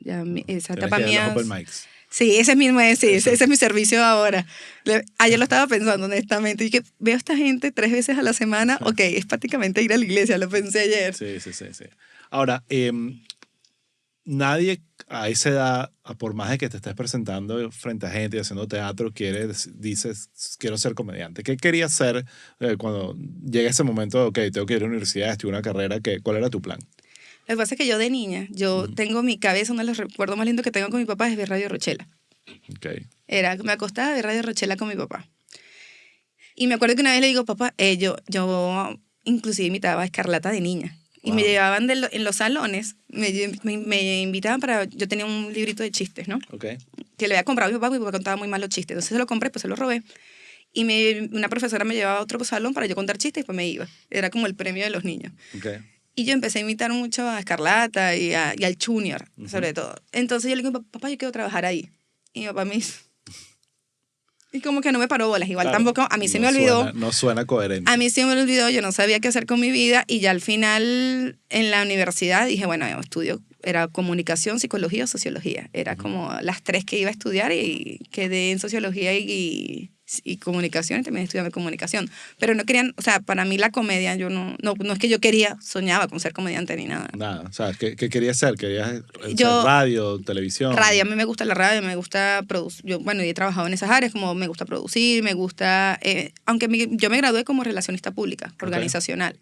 esa Tienes etapa que ir a mía. los open mics. Sí, ese es mi servicio ahora. Ayer lo estaba pensando, honestamente, y que veo a esta gente 3 veces a la semana, ok, es prácticamente ir a la iglesia, lo pensé ayer. Sí. Ahora, nadie a esa edad, por más de que te estés presentando frente a gente y haciendo teatro, dices, quiero ser comediante. ¿Qué querías ser cuando llega ese momento de, ok, tengo que ir a la universidad, estudiar una carrera? ¿Cuál era tu plan? Lo que pasa es que yo de niña, tengo mi cabeza, uno de los recuerdos más lindos que tengo con mi papá es ver Radio Rochela. Okay. Me acostaba de Radio Rochela con mi papá. Y me acuerdo que una vez le digo, papá, yo inclusive imitaba a Escarlata de niña. Y Wow. me llevaban en los salones, me invitaban para... Yo tenía un librito de chistes, ¿no? Ok. Que le había comprado a mi papá contaba muy mal los chistes. Entonces se lo compré, pues se lo robé. Y una profesora me llevaba a otro salón para yo contar chistes y después me iba. Era como el premio de los niños. Ok. Y yo empecé a imitar mucho a Escarlata y al Junior, sobre todo. Entonces yo le digo, papá, yo quiero trabajar ahí. Y mi papá me dice... Y como que no me paró bolas. Igual Claro, tampoco, a mí se me no olvidó. No suena coherente. A mí se me olvidó, yo no sabía qué hacer con mi vida. Y ya al final, en la universidad, dije, bueno, yo estudio, era comunicación, psicología o sociología. Era como las 3 que iba a estudiar y quedé en sociología y comunicación, y también estudiaba comunicación. Pero no querían, o sea, para mí la comedia, yo no es que yo soñaba con ser comediante ni nada. Nada, o sea, ¿qué querías ser? ¿Querías ser Yo- radio, televisión? Radio, a mí me gusta la radio, me gusta producir. Yo, bueno, he trabajado en esas áreas, como me gusta producir, me gusta. Aunque yo me gradué como relacionista pública, organizacional.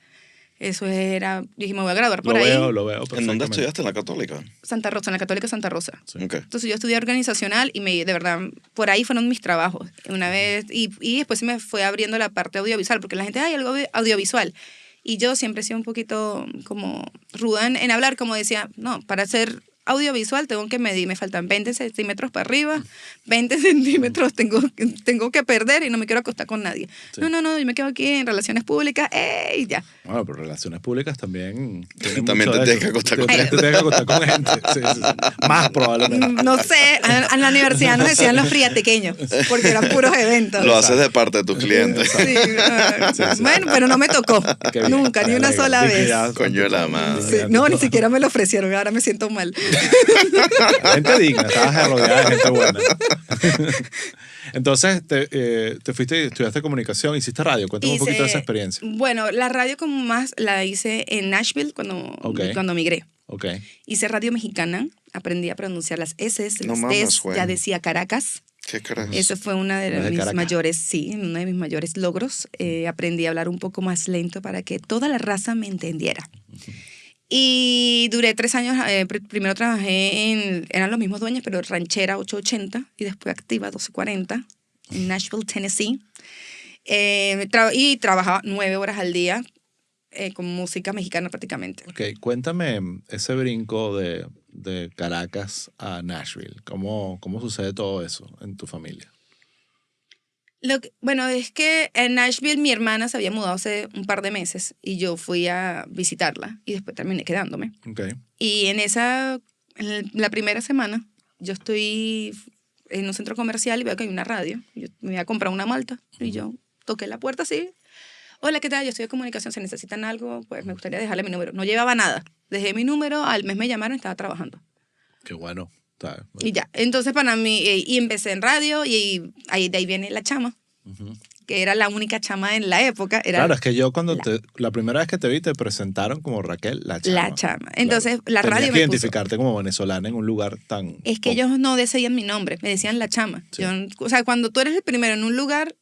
Eso era. Dije, me voy a graduar por Lo ahí. veo ¿En dónde perfectamente. estudiaste? ¿En la Católica? Santa Rosa, en la Católica Santa Rosa. Sí. Ok. Entonces yo estudié organizacional y de verdad, por ahí fueron mis trabajos. Una vez, y después se me fue abriendo la parte audiovisual, porque la gente, ay, algo audiovisual. Y yo siempre he sido un poquito como ruda en hablar, como decía, no, para hacer audiovisual tengo que medir, me faltan 20 centímetros para arriba, 20 centímetros tengo que perder y no me quiero acostar con nadie. Sí. No, yo me quedo aquí en relaciones públicas, y ya. Bueno, pero relaciones públicas también. También te tienes que acostar con gente. Te tienes que acostar con gente. Sí. Más probablemente. No sé, en la universidad nos decían los friatequeños, porque eran puros eventos. Lo haces de parte de tus clientes. Sí, Sí. bueno, pero no me tocó. Qué bien. Nunca, ni Me una alegro. sola vez. Dignidad, Coño de la madre. Sí, no, ni siquiera me lo ofrecieron, ahora me siento mal. Gente digna, estabas rodeada de gente buena. Entonces, te fuiste y estudiaste comunicación, hiciste radio. Cuéntame un poquito de esa experiencia. Bueno, la radio como más la hice en Nashville cuando migré. Ok. Hice radio mexicana, aprendí a pronunciar las S, No las mames, T's, güey. ya decía Caracas. ¿Qué caras? Eso fue una de Desde mis Caracas. mayores, sí, uno de mis mayores logros. Aprendí a hablar un poco más lento para que toda la raza me entendiera. Y duré 3 años, primero trabajé eran los mismos dueños, pero ranchera 880 y después activa 1240 en Nashville, Tennessee. Y trabajaba 9 horas al día con música mexicana prácticamente. Ok, cuéntame ese brinco de Caracas a Nashville. ¿Cómo sucede todo eso en tu familia? Bueno, es que en Nashville mi hermana se había mudado hace un par de meses y yo fui a visitarla y después terminé quedándome. Ok. Y en la primera semana, yo estoy en un centro comercial y veo que hay una radio. Yo me voy a comprar una malta y yo toqué la puerta así. Hola, ¿qué tal? Yo estoy de comunicación, si necesitan algo, pues me gustaría dejarle mi número. No llevaba nada. Dejé mi número, al mes me llamaron y estaba trabajando. Qué bueno. ¿Sabes? Y ya. Entonces, para mí, y empecé en radio y de ahí viene La Chama, que era la única chama en la época. Era Claro, es que yo la primera vez que te vi te presentaron como Raquel La Chama. La Chama. Entonces, Claro. la Tenías radio que me puso. identificarte como venezolana en un lugar tan... Es que ellos no decían mi nombre, me decían La Chama. Sí. O sea, cuando tú eres el primero en un lugar,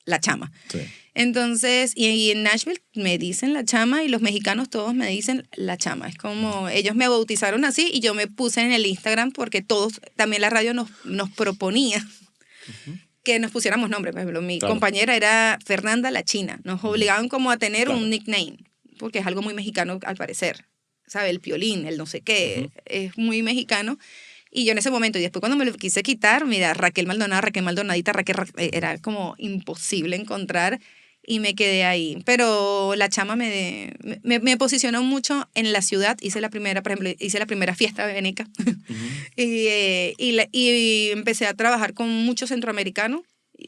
La Chama. Sí. Entonces, y en Nashville me dicen La Chama y los mexicanos todos me dicen La Chama. Es como, ellos me bautizaron así y yo me puse en el Instagram porque todos, también la radio nos proponía que nos pusiéramos nombres. Por ejemplo, mi Claro. compañera era Fernanda La China. Nos obligaban como a tener Claro. un nickname, porque es algo muy mexicano al parecer. ¿Sabe? El piolín, el no sé qué, es muy mexicano. Y yo en ese momento, y después cuando me lo quise quitar, mira, Raquel Maldonadita, era como imposible encontrar y me quedé ahí. Pero La Chama me posicionó mucho en la ciudad. Hice la primera fiesta veneca. y empecé a trabajar con muchos centroamericanos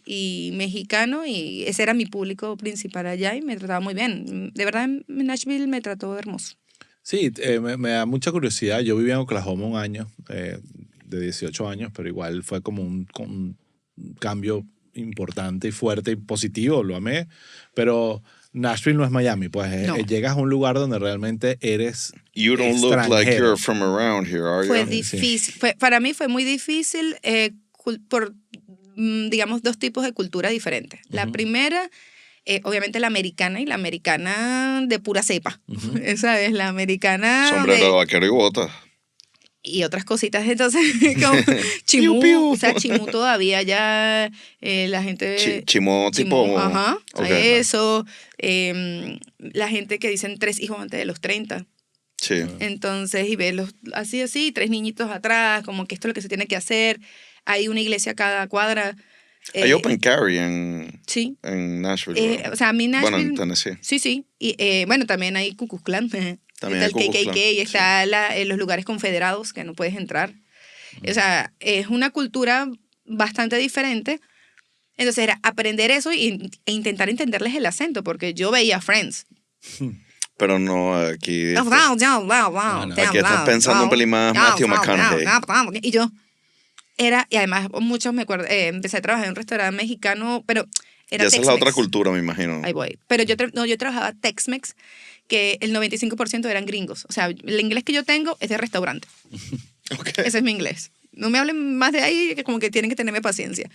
y mexicanos y ese era mi público principal allá y me trataba muy bien. De verdad, en Nashville me trató hermoso. Sí, me da mucha curiosidad. Yo viví en Oklahoma un año, de 18 años, pero igual fue como un cambio importante y fuerte y positivo, lo amé. Pero Nashville no es Miami, pues No. llegas a un lugar donde realmente eres You don't look like extranjero. you're from around here, are Fue you? difícil. Para mí fue muy difícil por, digamos, 2 tipos de cultura diferentes. La primera, obviamente la americana y la americana de pura cepa. Esa es la americana Sombrero de vaquero y botas. y otras cositas. Entonces, como chimú, Piu, piu. o sea, chimú todavía ya la gente... Chimó tipo... Ajá, Ok. eso. La gente que dicen 3 hijos antes de los 30. Sí. Entonces, y ves así, 3 niñitos atrás, como que esto es lo que se tiene que hacer. Hay una iglesia a cada cuadra. Hay open carry en Sí. Nashville. ¿verdad? O sea, a mí Nashville... Bueno, en Tennessee. Sí. Y bueno, también hay Ku Klux Klan. También está hay el Ku Klux KKK, Klan, está los lugares confederados que no puedes entrar. O sea, es una cultura bastante diferente. Entonces era aprender eso e intentar entenderles el acento, porque yo veía Friends. Pero no, aquí, no. aquí estás pensando un pelín más Matthew McConaughey. Y yo y además muchos me acuerdo, empecé a trabajar en un restaurante mexicano, pero era Y esa es la Tex-Mex. otra cultura, me imagino. Ahí voy. Pero yo trabajaba Tex-Mex, que el 95% eran gringos. O sea, el inglés que yo tengo es de restaurante. Ok. Ese es mi inglés. No me hablen más de ahí, que como que tienen que tenerme paciencia.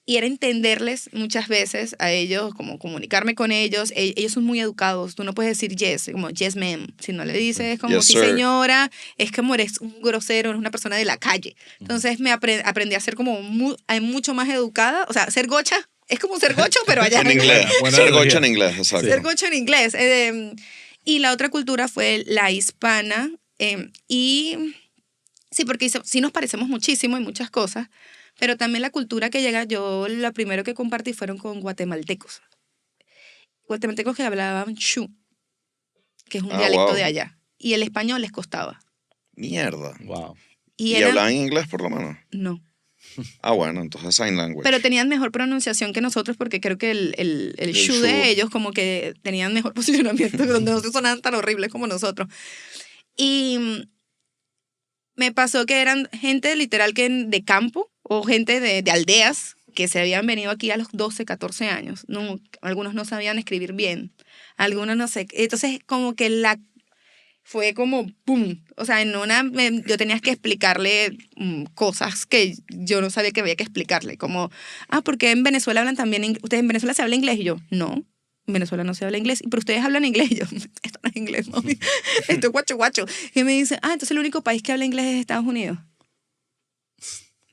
Y era entenderles muchas veces a ellos, como comunicarme con ellos. Ellos son muy educados. Tú no puedes decir yes, como yes ma'am. Si no le dices como Yes, sí sir. señora, es como eres un grosero, eres una persona de la calle. Entonces me aprendí a ser como mucho más educada. O sea, ser gocha es como ser gocho, pero allá En inglés. Buena Ser analogía. gocha en inglés, exacto. ser gocho en inglés. Y la otra cultura fue la hispana. Y sí, porque sí nos parecemos muchísimo en muchas cosas, pero también la cultura que llega, yo la primero que compartí fueron con guatemaltecos. Guatemaltecos que hablaban shu, que es un dialecto wow. de allá. Y el español les costaba. Mierda. Wow. Y ¿Y hablaban inglés por lo menos? No. Ah, bueno, entonces sign language. Pero tenían mejor pronunciación que nosotros porque creo que el shu shu. de ellos como que tenían mejor posicionamiento, donde no se sonaban tan horribles como nosotros. Y me pasó que eran gente literal que de campo o gente de aldeas que se habían venido aquí a los 12, 14 años. No, algunos no sabían escribir bien, algunos no sé. Entonces como que fue como ¡pum! O sea, yo tenía que explicarle cosas que yo no sabía que había que explicarle. Como, ¿por qué en Venezuela hablan también? ¿Ustedes en Venezuela se habla inglés? Y yo, no. En Venezuela no se habla inglés. ¿Pero ustedes hablan inglés? Y yo, esto no es inglés, mami. Esto es guacho. Y me dice, entonces el único país que habla inglés es Estados Unidos.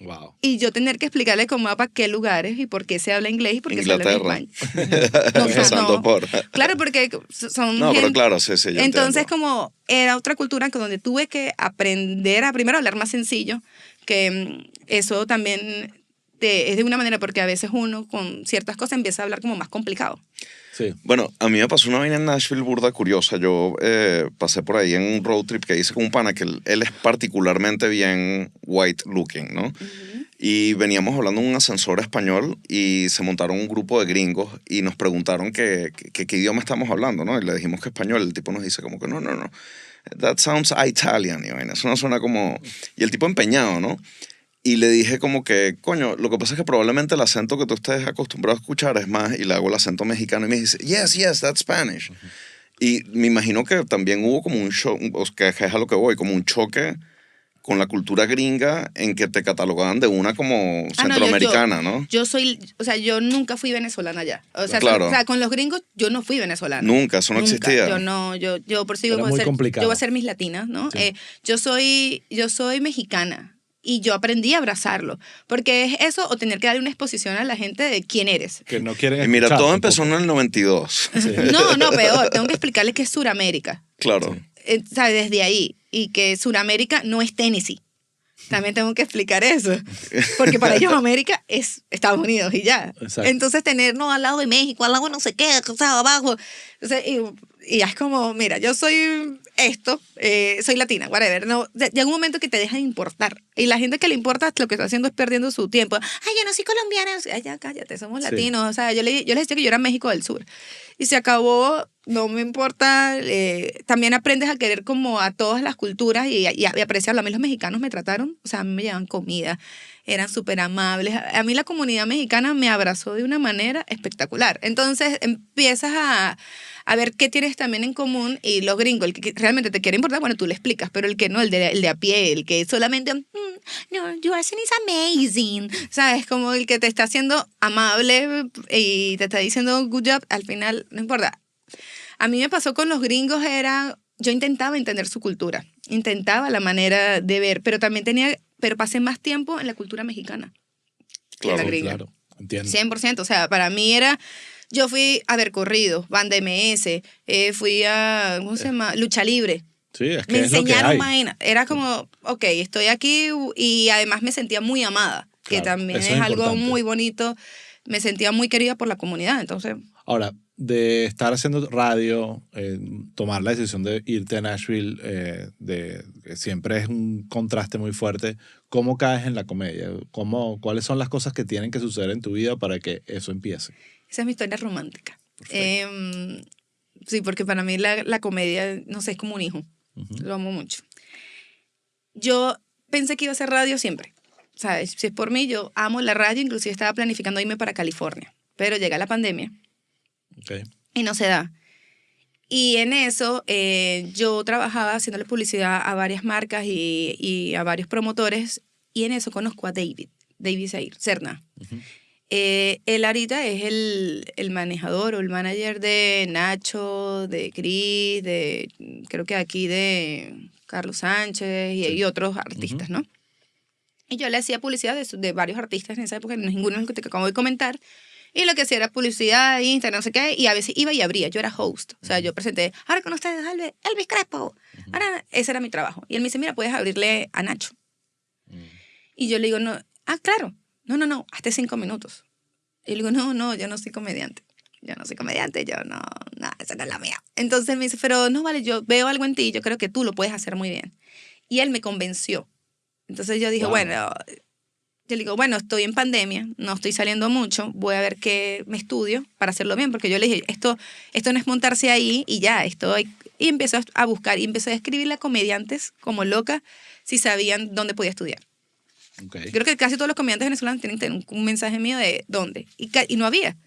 Wow. Y yo tener que explicarle con mapa qué lugares y por qué se habla inglés y por qué se habla en Inglaterra. español. No, Empezando por... Claro, porque son No, pero gente- claro, sí, yo Entonces, entiendo. como era otra cultura donde tuve que aprender a primero hablar más sencillo, que eso también es de una manera, porque a veces uno con ciertas cosas empieza a hablar como más complicado. Sí. Bueno, a mí me pasó una vaina en Nashville burda curiosa. Yo pasé por ahí en un road trip que hice con un pana que él es particularmente bien white looking, ¿no? Y veníamos hablando en un ascensor español y se montaron un grupo de gringos y nos preguntaron qué idioma estamos hablando, ¿no? Y le dijimos que español. El tipo nos dice como que no. That sounds Italian. Y bueno, eso no suena como... Y el tipo empeñado, ¿no? Y le dije como que, coño, lo que pasa es que probablemente el acento que tú estés acostumbrado a escuchar es más, y le hago el acento mexicano y me dice, yes, that's Spanish. Y me imagino que también hubo como un shock, que es a lo que voy, como un choque con la cultura gringa en que te catalogaban de una como centroamericana, ¿no? Yo yo nunca fui venezolana allá. O sea, Claro. con los gringos yo no fui venezolana. Nunca, eso no existía. Yo por eso digo, Era muy complicado. yo voy a ser mis latinas, ¿no? Sí. Yo soy mexicana y yo aprendí a abrazarlo, porque es eso o tener que darle una exposición a la gente de quién eres. Que no quieren Y mira, escuchar todo tampoco. empezó en el 92. No, peor, tengo que explicarles que es Suramérica. Claro. ¿Sabes? Desde ahí. Y que Suramérica no es Tennessee. También tengo que explicar eso. Porque para ellos América es Estados Unidos y ya. Exacto. Entonces tenernos al lado de México, al lado de no sé qué, o sea, abajo. Entonces, y ya es como, mira, yo soy esto, soy latina, whatever. No, llega un momento que te deja de importar. Y la gente que le importa lo que está haciendo es perdiendo su tiempo. Yo no soy colombiana. Ay, ya cállate, somos Sí. latinos. O sea, yo les decía que yo era México del Sur. Y se acabó, no me importa. También aprendes a querer como a todas las culturas y apreciarlo. A mí los mexicanos me trataron, o sea, a mí me llevaban comida, eran súper amables. A mí la comunidad mexicana me abrazó de una manera espectacular. Entonces empiezas a ver qué tienes también en común y los gringos, el que realmente te quiere importar, bueno, tú le explicas, pero el que no, el de a pie, el que solamente, no, your accent is amazing, ¿sabes? Como el que te está haciendo amable y te está diciendo good job, al final, no importa. A mí me pasó con los gringos, yo intentaba entender su cultura, intentaba la manera de ver, pero también pero pasé más tiempo en la cultura mexicana que en la Claro, gringa. Claro, entiendo. 100%, o sea, para mí yo fui a ver corridos, banda MS, fui a, ¿cómo se llama? Lucha libre. Sí, es que Me es lo que enseñaron hay. vaina. Era como, ok, estoy aquí y además me sentía muy amada, que Claro, también eso es es algo importante. muy bonito me sentía muy querida por la comunidad, entonces... Ahora, de estar haciendo radio, tomar la decisión de irte a Nashville, que siempre es un contraste muy fuerte, ¿cómo caes en la comedia? ¿Cuáles son las cosas que tienen que suceder en tu vida para que eso empiece? Esa es mi historia romántica. Sí, porque para mí la comedia, no sé, es como un hijo. Lo amo mucho. Yo pensé que iba a hacer radio siempre. ¿Sabes? Si es por mí, yo amo la radio, inclusive estaba planificando irme para California, pero llega la pandemia. Okay. Y no se da. Y en eso yo trabajaba haciéndole publicidad a varias marcas y a varios promotores, y en eso conozco a David Serna. Él ahorita es el manejador o el manager de Nacho, de Cris, creo que aquí de Carlos Sánchez y otros artistas, ¿no? Y yo le hacía publicidad de varios artistas en esa época, ninguno es el que te acabo de comentar. Y lo que hacía era publicidad, Instagram, no sé qué, y a veces iba y abría. Yo era host. O sea, yo presenté, ahora con ustedes, Elvis Crespo. Ahora, ese era mi trabajo. Y él me dice, mira, puedes abrirle a Nacho. Y yo le digo, no, claro. No, hasta 5 minutos. Y le digo, no, yo no soy comediante. Esa no es la mía. Entonces él me dice, pero no vale, yo veo algo en ti, yo creo que tú lo puedes hacer muy bien. Y él me convenció. Entonces yo dije, yo le digo, bueno, estoy en pandemia, no estoy saliendo mucho, voy a ver qué me estudio para hacerlo bien, porque yo le dije, esto no es montarse ahí y ya, y empezó a buscar, y empecé a escribirle a comediantes como loca si sabían dónde podía estudiar. Okay. Creo que casi todos los comediantes venezolanos tienen que tener un mensaje mío de dónde, y no había,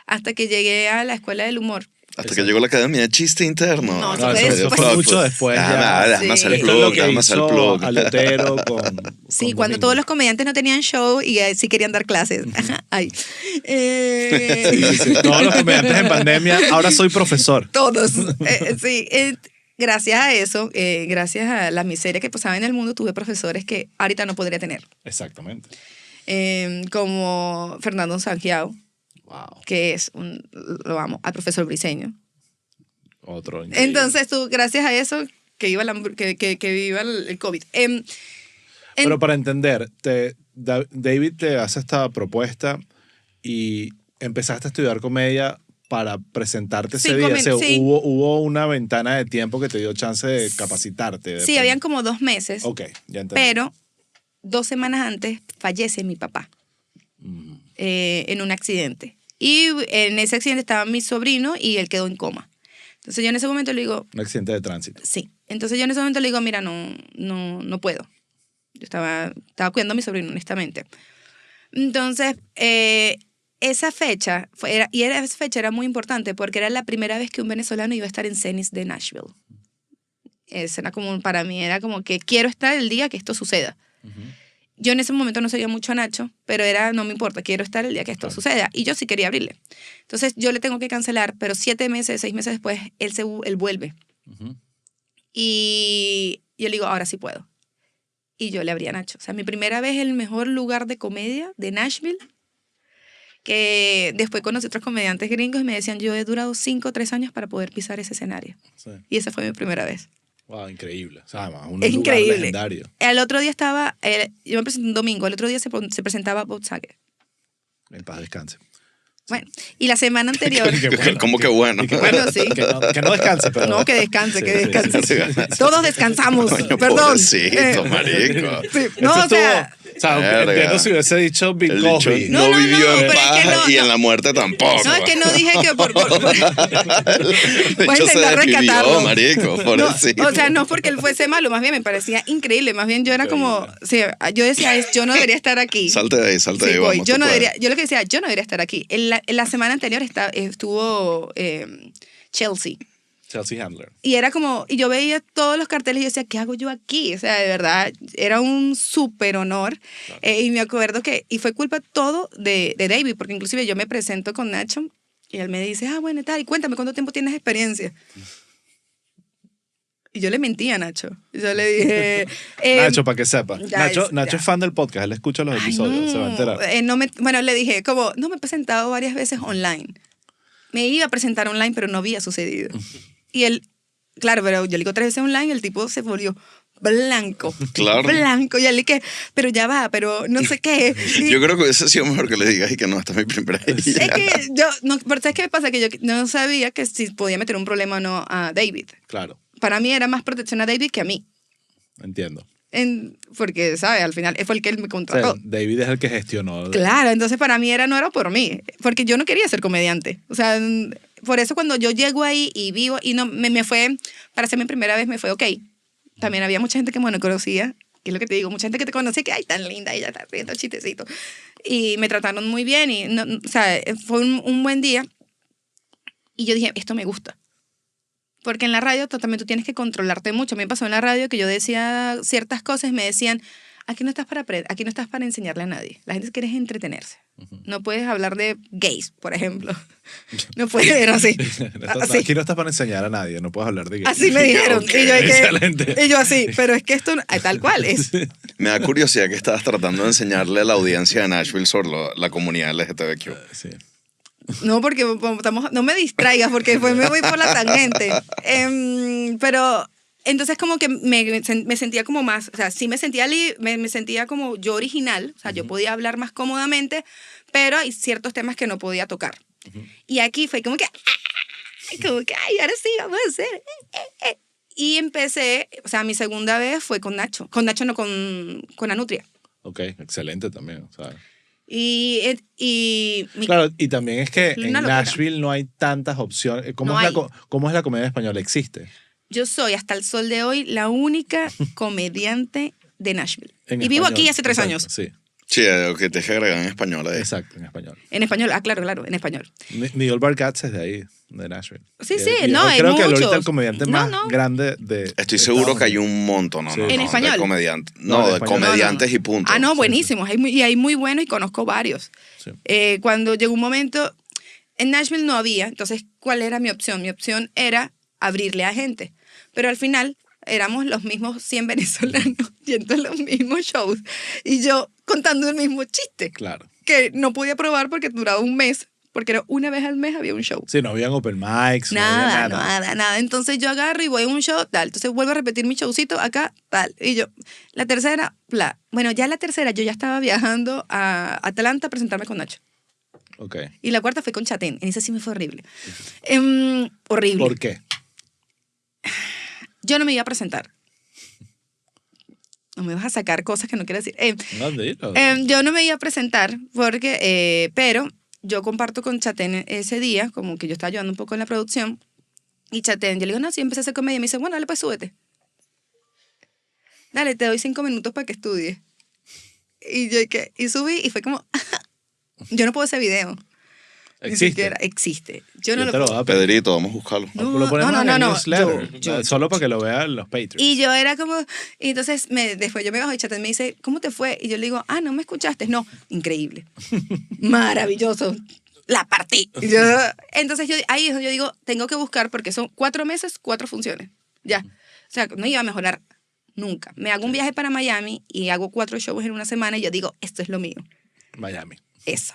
hasta que llegué a la escuela del humor. Hasta que llegó la Academia de Chiste Interno. No, eso fue mucho después. Déjame hacer el Esto es lo plug, que déjame hacer el hizo plug. Alotero con Sí, con cuando Domingo. todos los comediantes no tenían show y sí querían dar clases. Ay. Sí, todos los comediantes en pandemia, ahora soy profesor. Todos. Sí. Gracias a eso, gracias a la miseria que pasaba en el mundo, tuve profesores que ahorita no podría tener. Exactamente. Como Fernando Sangiao, Wow. que es lo amo, al profesor Briseño. Otro increíble. Entonces, gracias a eso, que viva el COVID. Pero para entender, David te hace esta propuesta y empezaste a estudiar comedia para presentarte ese día. O sea, sí. hubo una ventana de tiempo que te dio chance de capacitarte. Sí, habían como 2 meses. Ok, ya entendí. Pero 2 semanas antes fallece mi papá en un accidente. Y en ese accidente estaba mi sobrino y él quedó en coma. Entonces yo en ese momento le digo... Un accidente de tránsito. Sí. Entonces yo en ese momento le digo, mira, no puedo. Yo estaba cuidando a mi sobrino, honestamente. Entonces, esa fecha era muy importante porque era la primera vez que un venezolano iba a estar en CENIS de Nashville. Eso era como, para mí, era como que quiero estar el día que esto suceda. Yo en ese momento no seguía mucho a Nacho, pero no me importa, quiero estar el día que esto suceda. Y yo sí quería abrirle. Entonces yo le tengo que cancelar, pero 6 meses después, él vuelve. Y yo le digo, ahora sí puedo. Y yo le abrí a Nacho. O sea, mi primera vez en el mejor lugar de comedia de Nashville, que después conocí otros comediantes gringos y me decían, yo he durado 5 o 3 años para poder pisar ese escenario. Sí. Y esa fue mi primera vez. Wow, increíble. O sea, un Es lugar increíble. legendario. El otro día yo me presenté un domingo, el otro día se presentaba Bob Saget. En paz descanse. Bueno, y la semana anterior... Qué bueno. ¿Cómo que bueno? Bueno, sí. Que no descanse, pero... No, que descanse, Sí, que sí, descanse. sí, sí. Todos descansamos, Coño, perdón. pobrecito, marico. Sí, Esto no, o estuvo- sea... O sea, Verga. entiendo si hubiese dicho Bill El dicho Cosby. no, No, vivió en pero es paz que no, y en no. la muerte tampoco. No, es que no dije que por De voy a hecho, se intentar despidió, rescatarlo. marico, No, pobrecito. o sea, no porque él fuese malo, más bien me parecía increíble. Más bien yo era como, sí, yo decía, yo no debería estar aquí. Salte de ahí, salte de Sí, ahí, voy. vamos. Yo tú no puedes. debería, yo lo que decía, yo no debería estar aquí. En la semana anterior estuvo Chelsea. Chelsea Handler. Y era como, y yo veía todos los carteles y yo decía, ¿qué hago yo aquí? O sea, de verdad, era un súper honor. Y me acuerdo y fue culpa todo de David, porque inclusive yo me presento con Nacho y él me dice, bueno, tal, y cuéntame, ¿cuánto tiempo tienes experiencia? Y yo le mentí a Nacho. Yo le dije... Nacho, para que sepa. ya Nacho ya. es fan del podcast. Él escucha los Ay, episodios. Se va a enterar. bueno, le dije, no me he presentado varias veces online. Me iba a presentar online, pero no había sucedido. Y él, claro, pero yo le digo 3 veces online y el tipo se volvió, blanco. Claro. Blanco. Y él que, pero ya va, pero no sé qué. Y Yo creo que hubiese sido mejor que le digas y que no, esta es mi primera es idea. que yo, no, pero ¿sabes qué me pasa? Que yo no sabía que si podía meter un problema o no a David. Claro, Para mí era más protección a David que a mí. entiendo. Porque, ¿sabes? Al final fue el que él me O sea, contrató. David es el que gestionó. Claro, entonces para mí no era por mí, porque yo no quería ser comediante. O sea, por eso cuando yo llego ahí y vivo, y no me fue, para ser mi primera vez me fue ok. También había mucha gente que me conocía, que es lo que te digo, mucha gente que te conocía que, ay, tan linda, ella está riendo chistecito. Y me trataron muy bien, y o sea, fue un buen día. Y yo dije, esto me gusta. Porque en la radio también tú tienes que controlarte mucho. A mí me pasó en la radio que yo decía ciertas cosas y me decían, aquí no estás aquí no estás para enseñarle a nadie. La gente quiere entretenerse. No puedes hablar de gays, por ejemplo. No puedes ser así. Así. Aquí no estás para enseñar a nadie, no puedes hablar de gay. Así me dijeron. Ok, excelente. Y yo así, pero es que esto tal cual es. Me da curiosidad que estabas tratando de enseñarle a la audiencia de Nashville sobre la comunidad LGTBQ. Sí. No, porque no me distraigas, porque después me voy por la tangente. Pero entonces como que me sentía como más, o sea, sí me sentía me sentía como yo original, o sea, yo podía hablar más cómodamente, pero hay ciertos temas que no podía tocar. Y aquí fue como que, ay, ahora sí, vamos a hacer. Y empecé, o sea, mi segunda vez fue con Nacho no, con Anutria. Ok, excelente también. O sea. Claro, y también es que en una locura. Nashville no hay tantas opciones. ¿Cómo, No es, hay. ¿Cómo es la comedia española? ¿Existe? yo soy hasta el sol de hoy la única comediante de Nashville. En Y vivo español, aquí hace 3 exacto, años. Sí, Sí, lo que te agregan en español. exacto, en español. En español, claro, en español. Neil Bargatze es de ahí, de Nashville. Sí, Y no, hay creo que muchos. ahorita el comediante No, más no. grande de Estoy seguro que hay un montón, Sí. ¿no? ¿En español? De comediantes. No, No, en de español. comediantes No. y punto. Ah, no, Sí, buenísimos. Hay muy buenos y conozco varios. Sí. Cuando llegó un momento, en Nashville no había, entonces, ¿cuál era mi opción? Mi opción era abrirle a gente. Pero al final éramos los mismos 100 venezolanos yendo a los mismos shows y yo contando el mismo chiste Claro. que no podía probar porque duraba un mes, porque era una vez al mes había un show. Sí, no habían open mics, no había Nada. Entonces yo agarro y voy a un show, tal. Entonces vuelvo a repetir mi showcito acá, tal. Y yo, la tercera, bla. Bueno, ya la tercera yo ya estaba viajando a Atlanta a presentarme con Nacho. Ok. Y la cuarta fue con Chatén. En esa sí me fue horrible. Horrible. ¿Por qué? Yo no me iba a presentar. No me vas a sacar cosas que no quiero decir. No, dilo. Yo no me iba a presentar porque, pero yo comparto con Chatén ese día, como que yo estaba ayudando un poco en la producción, y Chatén, yo le digo, no, sí, empecé a hacer comedia, y me dice, bueno, dale, pues súbete. Dale, te doy 5 minutos para que estudies. Y yo y subí, y fue como, yo no puedo ese video. Ni Existe. siquiera existe. Yo no Yo lo te lo puedo. voy a pedir. Pedrito, vamos a buscarlo. No, Lo ponemos en el no. newsletter, Yo- solo para que lo vean los Patreons. Y yo era como, y entonces después yo me bajo y Chatén me dice, ¿cómo te fue? Y yo le digo, no me escuchaste. No, increíble. Maravilloso. La partí. Entonces ahí yo digo, tengo que buscar porque son 4 meses, 4 funciones. Ya. O sea, no iba a mejorar nunca. Me hago un viaje para Miami y hago 4 shows en una semana y yo digo, esto es lo mío. Miami. Eso.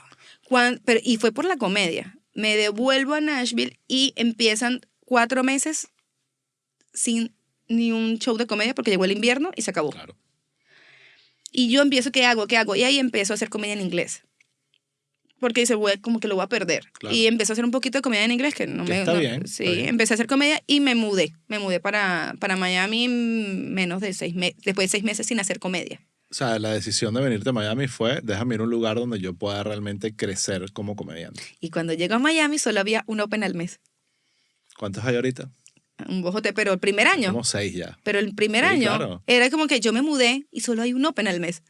Y fue por la comedia. Me devuelvo a Nashville y empiezan 4 meses sin ni un show de comedia porque llegó el invierno y se acabó. Claro. Y yo empiezo, ¿qué hago? Y ahí empiezo a hacer comedia en inglés. Porque dice, como que lo voy a perder. Claro. Y empecé a hacer un poquito de comedia en inglés, que no Que me... está no- bien, Sí, está bien. empecé a hacer comedia y me mudé. Me mudé para Miami menos de 6 meses, después de 6 meses sin hacer comedia. O sea, la decisión de venirte a Miami fue, déjame ir a un lugar donde yo pueda realmente crecer como comediante. Y cuando llego a Miami solo había un open al mes. ¿Cuántos hay ahorita? Un bojote, pero el primer año... Como 6 ya. Pero el primer Sí, año claro. era como que yo me mudé y solo hay un open al mes.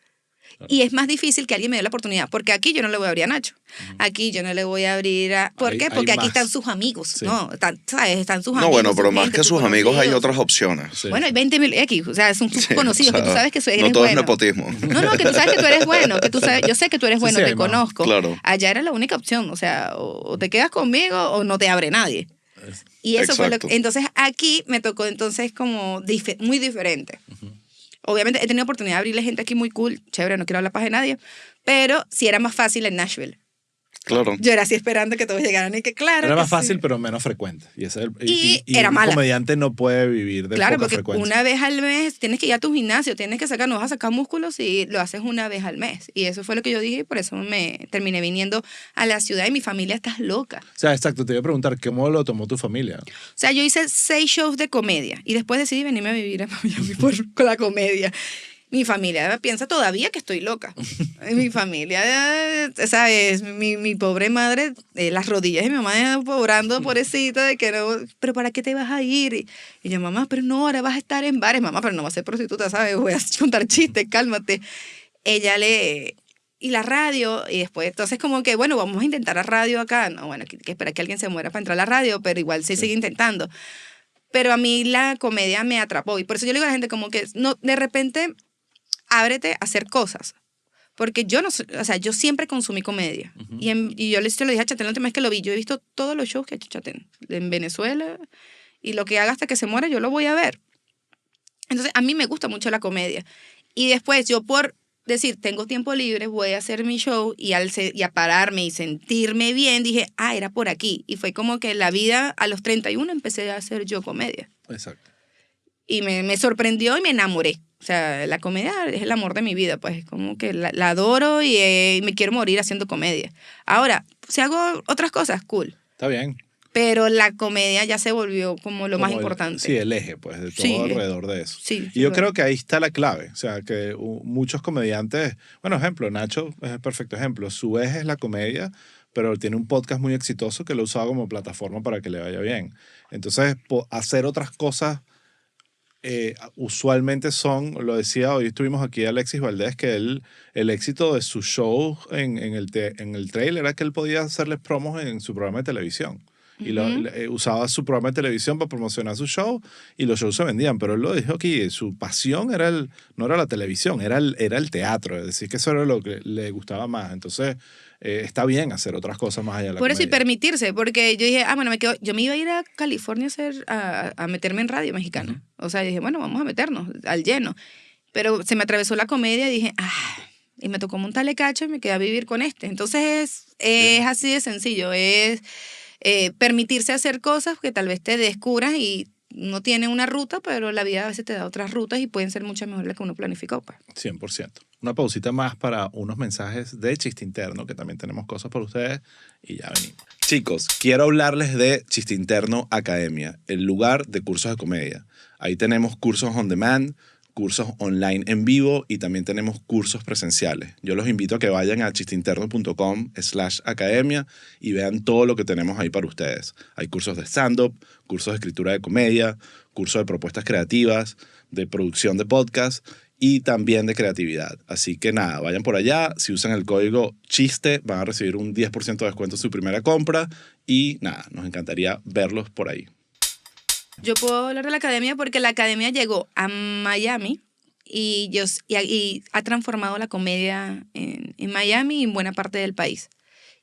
Y es más difícil que alguien me dé la oportunidad, porque aquí yo no le voy a abrir a Nacho. Aquí yo no le voy a abrir a... ¿Por Hay- qué? hay Porque aquí más. están sus amigos, Sí. ¿no? ¿Sabes? Están sus No, amigos. bueno, pero su más gente, que sus amigos hay conocidos. otras opciones. Sí. Bueno, hay 20.000 X, o sea, son sus Sí, conocidos, o sea, que tú sabes que eres no todo es bueno. nepotismo. No, que tú sabes que tú eres bueno, que tú sabes, yo sé que tú eres Sí, bueno, sí, te hay más. conozco. Claro. Allá era la única opción, o sea, o te quedas conmigo o no te abre nadie. Es- Y eso fue lo Exacto. que... Entonces aquí me tocó entonces como muy diferente. Obviamente he tenido oportunidad de abrirle gente aquí muy cool, chévere, no quiero hablar paja de nadie, pero sí era más fácil en Nashville. Claro. Yo era así esperando que todos llegaran y que claro Era que más fácil, sí. pero menos frecuente. Y, ese es Y era un mala. comediante no puede vivir de Claro, poca porque frecuencia. una vez al mes tienes que ir a tu gimnasio, tienes que sacar, no vas a sacar músculos y lo haces una vez al mes. Y eso fue lo que yo dije y por eso me terminé viniendo a la ciudad y mi familia está loca. O sea, exacto, te iba a preguntar, ¿cómo lo tomó tu familia? O sea, yo hice 6 shows de comedia y después decidí venirme a vivir a Miami con la comedia. Mi familia piensa todavía que estoy loca. Mi familia, ¿sabes? Mi pobre madre, las rodillas de mi mamá orando, pobrecita, de que no, pero ¿para qué te vas a ir? Y yo, mamá, pero no, ahora vas a estar en bares. Mamá, pero no vas a ser prostituta, ¿sabes? Voy a contar chistes, cálmate. Y la radio, y después, entonces como que, bueno, vamos a intentar la radio acá. No, bueno, que espera que alguien se muera para entrar a la radio, pero igual se sigue intentando. Pero a mí la comedia me atrapó. Y por eso yo le digo a la gente como que, no, de repente, ábrete a hacer cosas. Porque yo no sé, o sea, yo siempre consumí comedia. Y yo se lo dije a Chatén la última vez que lo vi. Yo he visto todos los shows que ha hecho Chatén en Venezuela. Y lo que haga hasta que se muera, yo lo voy a ver. Entonces, a mí me gusta mucho la comedia. Y después, yo por decir, tengo tiempo libre, voy a hacer mi show y a pararme y sentirme bien, dije, era por aquí. Y fue como que la vida, a los 31 empecé a hacer yo comedia. Exacto. Y me sorprendió y me enamoré. O sea, la comedia es el amor de mi vida, pues como que la adoro y me quiero morir haciendo comedia. Ahora, si hago otras cosas, cool. Está bien. Pero la comedia ya se volvió como lo más Como importante. Sí, el eje, pues, de todo Sí. alrededor de eso. Sí, Y yo creo que ahí está la clave. O sea, que muchos comediantes, bueno, ejemplo, Nacho es el perfecto ejemplo. Su eje es la comedia, pero tiene un podcast muy exitoso que lo ha usado como plataforma para que le vaya bien. Entonces, hacer otras cosas usualmente son, lo decía hoy, estuvimos aquí Alexis Valdés, que el éxito de su show en el trailer era que él podía hacerles promos en su programa de televisión. Y usaba su programa de televisión para promocionar su show y los shows se vendían. Pero él lo dijo aquí, su pasión no era la televisión, era el teatro. Es decir, que eso era lo que le gustaba más. Entonces, está bien hacer otras cosas más allá de la Por eso y comedia. permitirse, porque yo dije, bueno, yo me iba a ir a California a meterme en radio mexicana. O sea, dije, bueno, vamos a meternos al lleno. Pero se me atravesó la comedia y dije, y me tocó montarle cacho y me quedé a vivir con este. Entonces, es así de sencillo, es permitirse hacer cosas que tal vez te descubras y no tiene una ruta, pero la vida a veces te da otras rutas y pueden ser mucho mejores de las que uno planificó. Pues. 100%. Una pausita más para unos mensajes de Chiste Interno, que también tenemos cosas para ustedes, y ya venimos. Chicos, quiero hablarles de Chiste Interno Academia, el lugar de cursos de comedia. Ahí tenemos cursos on demand, cursos online en vivo y también tenemos cursos presenciales. Yo los invito a que vayan a chisteinterno.com/academia y vean todo lo que tenemos ahí para ustedes. Hay cursos de stand-up, cursos de escritura de comedia, cursos de propuestas creativas, de producción de podcast y también de creatividad. Así que nada, vayan por allá. Si usan el código CHISTE van a recibir un 10% de descuento en su primera compra y nada, nos encantaría verlos por ahí. Yo puedo hablar de la academia porque la academia llegó a Miami y ha transformado la comedia en Miami y en buena parte del país.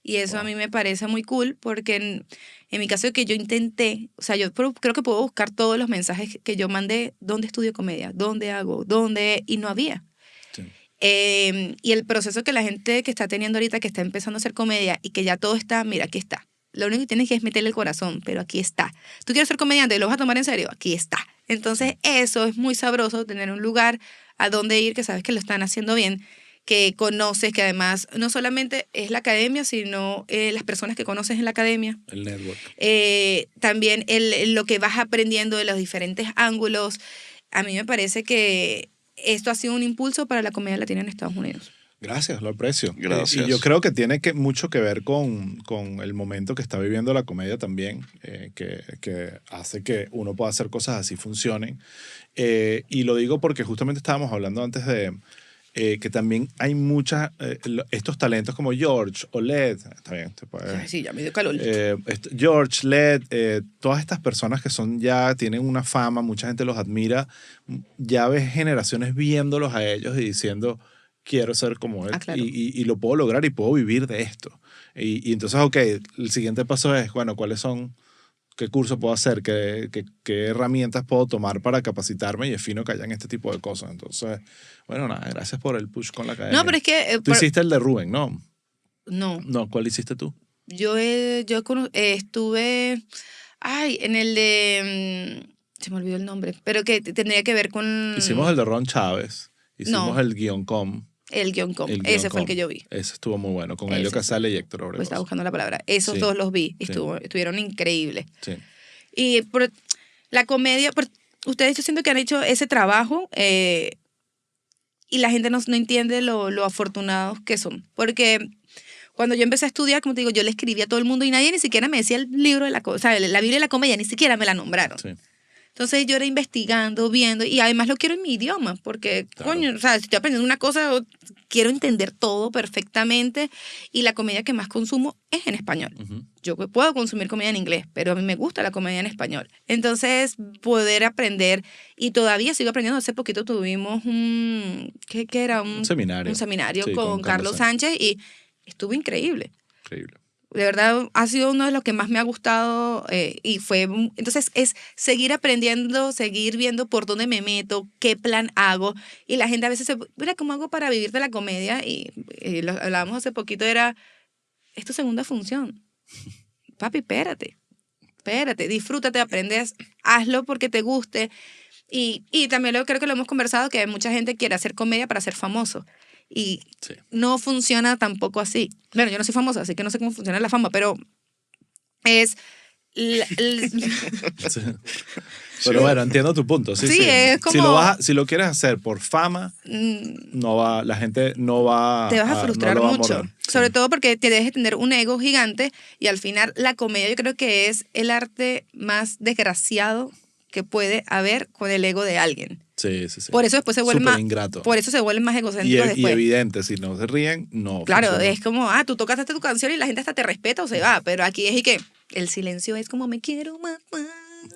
Y eso a mí me parece muy cool porque en mi caso que yo intenté, o sea, yo creo que puedo buscar todos los mensajes que yo mandé, ¿dónde estudio comedia? ¿Dónde hago? ¿Dónde? Y no había. Sí. Y el proceso que la gente que está teniendo ahorita, que está empezando a hacer comedia y que ya todo está, mira, aquí está. Lo único que tienes que es meterle el corazón, pero aquí está. ¿Tú quieres ser comediante y lo vas a tomar en serio? Aquí está. Entonces, eso es muy sabroso, tener un lugar a donde ir que sabes que lo están haciendo bien, que conoces, que además no solamente es la academia, sino las personas que conoces en la academia. El network. También lo que vas aprendiendo de los diferentes ángulos. A mí me parece que esto ha sido un impulso para la comedia latina en Estados Unidos. Gracias, lo aprecio. Gracias. Y yo creo que tiene mucho que ver con el momento que está viviendo la comedia también, que hace que uno pueda hacer cosas así funcionen. Y lo digo porque justamente estábamos hablando antes de que también hay estos talentos como George o Led, está bien, Sí, ya me dio calor. George, Led, todas estas personas que tienen una fama, mucha gente los admira, ya ves generaciones viéndolos a ellos y diciendo, quiero ser como él Claro. y lo puedo lograr y puedo vivir de esto. Y entonces, ok, el siguiente paso es, bueno, ¿qué curso puedo hacer? ¿Qué herramientas puedo tomar para capacitarme? Y es fino que hayan este tipo de cosas. Entonces, bueno, nada, gracias por el push con la academia. No, pero es que... Tú hiciste el de Rubén, ¿no? No. No, ¿cuál hiciste tú? Estuve, en el de, se me olvidó el nombre, pero que tendría que ver con... Hicimos el de Ron Chávez, hicimos No. el guión com. El guión com. El guión Ese fue el com. que yo vi. Ese estuvo muy bueno, con Ese Helio sí. Casale y Héctor Pues Obregón. estaba buscando la palabra. Esos Sí. dos los vi. Sí. Estuvieron increíbles. Sí. Y por la comedia, ustedes yo siento que han hecho ese trabajo y la gente no entiende lo afortunados que son. Porque cuando yo empecé a estudiar, como te digo, yo le escribía a todo el mundo y nadie ni siquiera me decía el libro de la Biblia de la comedia, ni siquiera me la nombraron. Sí. Entonces yo era investigando, viendo, y además lo quiero en mi idioma, porque, Claro. coño, o sea, si estoy aprendiendo una cosa, quiero entender todo perfectamente, y la comedia que más consumo es en español. Ujú. Yo puedo consumir comedia en inglés, pero a mí me gusta la comedia en español. Entonces, poder aprender, y todavía sigo aprendiendo. Hace poquito tuvimos ¿qué era? Un seminario. Un seminario Sí, con Carlos Sánchez, y estuvo increíble. Increíble. De verdad, ha sido uno de los que más me ha gustado y fue... Entonces, es seguir aprendiendo, seguir viendo por dónde me meto, qué plan hago. Y la gente a veces se... Mira, ¿cómo hago para vivir de la comedia? Y lo hablábamos hace poquito, es tu segunda función. Papi, espérate, disfrútate, aprendes, hazlo porque te guste. Y también creo que lo hemos conversado, que mucha gente quiere hacer comedia para ser famoso. Y Sí. no funciona tampoco así. Bueno, yo no soy famosa, así que no sé cómo funciona la fama, pero es... Sí. Pero bueno, entiendo tu punto. Sí, Sí, sí. es como- Si lo quieres hacer por fama, la gente no va te vas a frustrar no lo va a mucho. morder. Sobre todo porque te dejes tener un ego gigante y al final la comedia yo creo que es el arte más desgraciado que puede haber con el ego de alguien. Sí, sí, sí. Por eso después se vuelven Súper más... ingrato. Por eso se vuelven más Y, egocéntricos y después. evidente, si no se ríen, no Claro, funciona. es como, tú tocaste tu canción y la gente hasta te respeta o se va, pero aquí es y que el silencio es como me quiero matar.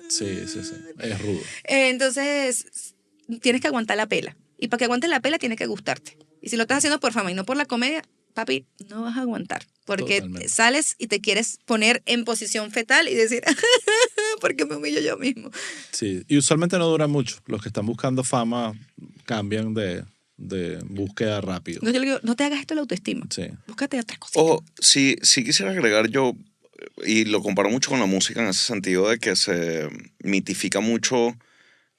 Sí, sí, sí. Es rudo. Entonces, tienes que aguantar la pela. Y para que aguantes la pela, tiene que gustarte. Y si lo estás haciendo por fama y no por la comedia, papi, no vas a aguantar. Porque Totalmente. sales y te quieres poner en posición fetal y decir, ¿por qué me humillo yo mismo? Sí, y usualmente no dura mucho. Los que están buscando fama cambian de búsqueda rápido. No, yo le digo, no te hagas esto la autoestima. Sí. Búscate otra cosita. Ojo, sí quisiera agregar yo, y lo comparo mucho con la música en ese sentido de que se mitifica mucho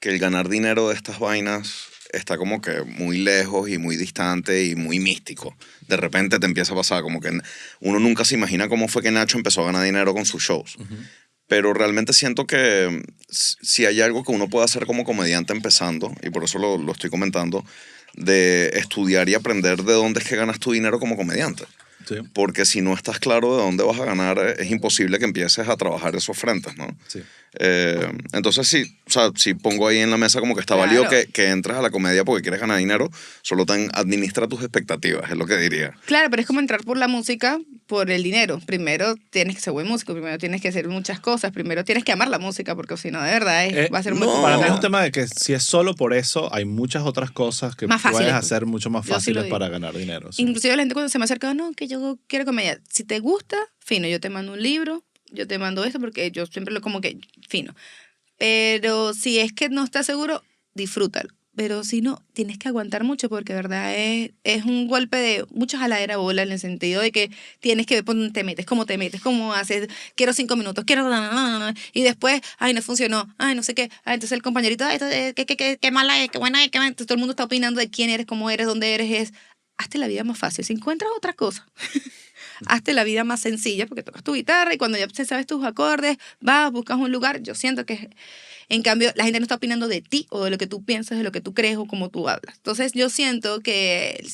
que el ganar dinero de estas vainas está como que muy lejos y muy distante y muy místico. De repente te empieza a pasar como que uno nunca se imagina cómo fue que Nacho empezó a ganar dinero con sus shows. Pero realmente siento que si hay algo que uno puede hacer como comediante empezando, y por eso lo estoy comentando, de estudiar y aprender de dónde es que ganas tu dinero como comediante. Sí. Porque si no estás claro de dónde vas a ganar, es imposible que empieces a trabajar esos frentes, ¿no? Sí. Entonces sí, o sea, si pongo ahí en la mesa como que está Claro. válido que entres a la comedia porque quieres ganar dinero, solo administra tus expectativas, es lo que diría. Claro, pero es como entrar por la música, por el dinero. Primero tienes que ser buen músico, primero tienes que hacer muchas cosas, primero tienes que amar la música, porque si no, de verdad, va a ser muy no. Para mí es complicado. un tema de que si es solo por eso, hay muchas otras cosas que Más puedes fáciles. hacer mucho más Yo sí lo fáciles digo. para ganar dinero. Sí. Inclusive la gente cuando se me acerca, no, que yo quiero comedia. Si te gusta, fino, yo te mando un libro, yo te mando esto, porque yo siempre lo como que fino. Pero si es que no estás seguro, disfrútalo. Pero si no, tienes que aguantar mucho porque, de verdad, es un golpe de mucha jaladera bola en el sentido de que tienes que ver por dónde te metes, cómo haces, quiero 5 minutos, quiero... Y después, ay, no funcionó, ay, no sé qué. Ay, entonces el compañerito, ay, qué mala es, qué buena es, qué... Entonces todo el mundo está opinando de quién eres, cómo eres, dónde eres. Hazte la vida más fácil. Si encuentras otra cosa, hazte la vida más sencilla porque tocas tu guitarra y cuando ya sabes tus acordes, vas, buscas un lugar. Yo siento que, en cambio, la gente no está opinando de ti o de lo que tú piensas, de lo que tú crees o cómo tú hablas. Entonces, yo siento que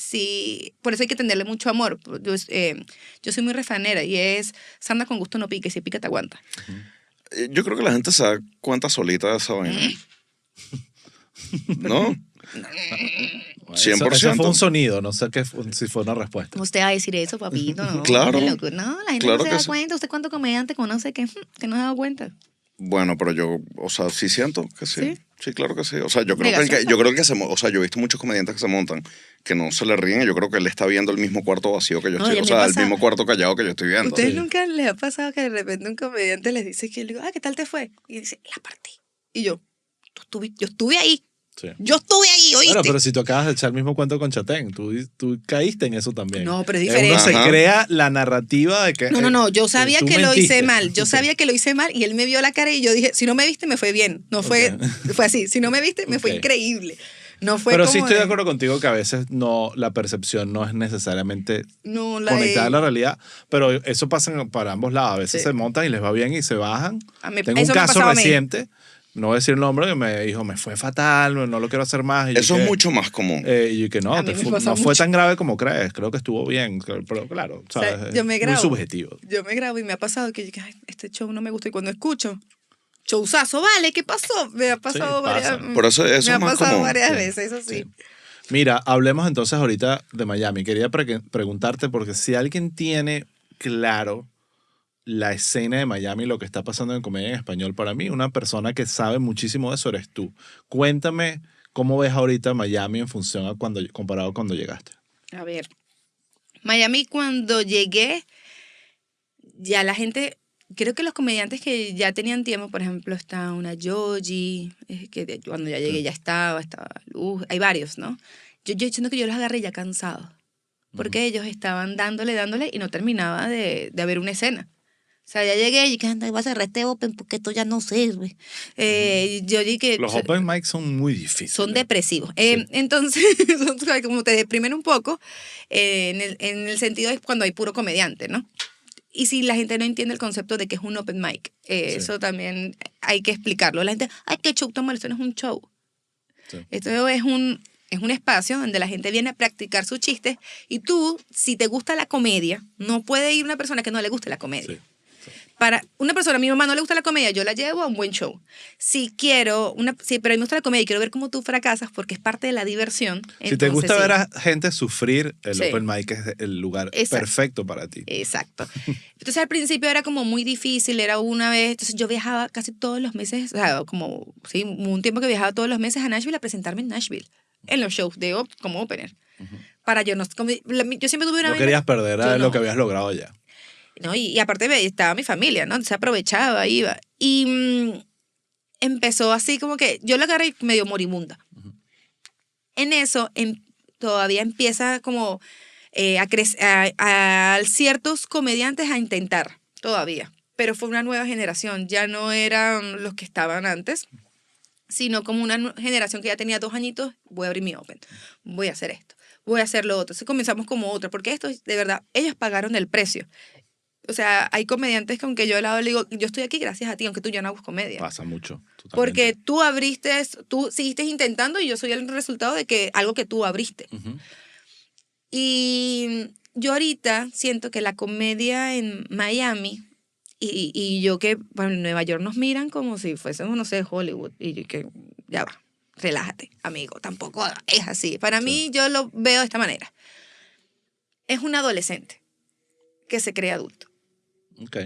por eso hay que tenerle mucho amor. Yo soy muy refranera y es, sarna con gusto no pica y si pica te aguanta. Yo creo que la gente se da cuenta solita de esa vaina. ¿No? Bueno, 100%. Eso fue un sonido, no sé si fue una respuesta. ¿Cómo usted va a decir eso, papito? No, Claro. qué loco. No, la gente Claro no se que da sí. cuenta. ¿Usted cuánto comediante conoce que no se da cuenta? Bueno, pero yo, o sea, sí siento que sí. ¿Sí? Sí, claro que sí. O sea, yo creo Negación. yo creo que o sea, yo he visto muchos comediantes que se montan que no se le ríen y yo creo que él está viendo el mismo cuarto vacío que yo No, estoy, y a o mí sea, me el pasa- mismo cuarto callado que yo estoy viendo. ¿Ustedes Sí. nunca les ha pasado que de repente un comediante les dice que le digo, ¿qué tal te fue? Y dice, la partí. Y yo estuve ahí. Sí. Yo estuve ahí, ¿oíste? Bueno, pero si tú acabas de echar el mismo cuento con Chatén, tú caíste en eso también. No, pero es diferente. Uno se Ajá. crea la narrativa de que... No, yo sabía tú que lo hice mentiste. mal. Yo sabía que lo hice mal y él me vio la cara y yo dije, si no me viste, me fue bien. No fue, Ok. fue así. Si no me viste, me fue Ok. increíble. No fue Pero como sí estoy de acuerdo contigo que a veces la percepción no es necesariamente No, la conectada a la de... realidad, pero eso pasa para ambos lados. A veces Sí. se montan y les va bien y se bajan. A mí- Tengo un eso me ha caso pasado a mí. reciente, no voy a decir el nombre, que me dijo, me fue fatal, no lo quiero hacer más. Y yo Eso es que- mucho más común. Y yo que no, A mí me pasa no fue mucho. tan grave como crees, creo que estuvo bien, pero claro, O sea, ¿sabes? yo me Es grabo. muy subjetivo. Yo me grabo y me ha pasado que yo dije, "Ay, este show no me gusta". Y cuando escucho, showzazo, vale, ¿qué pasó? Me ha pasado Sí, pasa. varias Por eso me es ha más pasado común. varias Sí, veces, eso sí. sí. Mira, hablemos entonces ahorita de Miami. Quería preguntarte, porque si alguien tiene claro la escena de Miami, lo que está pasando en comedia en español, para mí, una persona que sabe muchísimo de eso eres tú. Cuéntame cómo ves ahorita Miami en función a comparado a cuando llegaste. A ver, Miami cuando llegué, ya la gente, creo que los comediantes que ya tenían tiempo, por ejemplo, está una Yogi, cuando ya llegué ya estaba Luz, hay varios, ¿no? Yo siento que yo los agarré ya cansados, porque ellos estaban dándole y no terminaba de haber una escena. O sea, ya llegué y que anda, iba a cerrar este open porque esto ya no sirve. Yo dije Los open mics son muy difíciles. son depresivos. Sí. Entonces, como te deprimen un poco, en el sentido es cuando hay puro comediante, ¿no? Y si la gente no entiende el concepto de que es un open mic, eso también hay que explicarlo. La gente, ay, qué show tan malo, esto no es un show. Sí. Esto es un espacio donde la gente viene a practicar sus chistes y tú, si te gusta la comedia, no puede ir una persona que no le guste la comedia. Sí. Para una persona, a mi mamá no le gusta la comedia, yo la llevo a un buen show. Si quiero, pero a mí me gusta la comedia y quiero ver cómo tú fracasas porque es parte de la diversión. Si te gusta sí. ver a gente sufrir, el Sí. open mic es el lugar Exacto. perfecto para ti. Exacto. Entonces al principio era como muy difícil, era una vez, entonces yo viajaba casi todos los meses, o sea, como, sí, hubo un tiempo que viajaba todos los meses a Nashville a presentarme en Nashville, en los shows como opener. Para yo no, yo siempre tuve una No vaina- querías perder yo lo no. que habías logrado allá. ¿no? Y aparte estaba mi familia, ¿no? Entonces aprovechaba, iba. Y empezó así como que yo la agarré medio moribunda. En eso todavía empieza como a ciertos comediantes a intentar, todavía. Pero fue una nueva generación, ya no eran los que estaban antes, sino como una generación que ya tenía 2 añitos, voy a abrir mi open, voy a hacer esto, voy a hacer lo otro. Entonces comenzamos como otra, porque esto, de verdad, ellos pagaron el precio. O sea, hay comediantes con que yo al lado le digo, yo estoy aquí gracias a ti, aunque tú ya no hagas comedia. Pasa mucho. Porque tú abriste, tú seguiste intentando y yo soy el resultado de que algo que tú abriste. Ujú. Y yo ahorita siento que la comedia en Miami y yo que, bueno, en Nueva York nos miran como si fuésemos, no sé, Hollywood. Y yo que, ya va, relájate, amigo, tampoco es así. Para mí yo lo veo de esta manera. Es un adolescente que se cree adulto. Ok.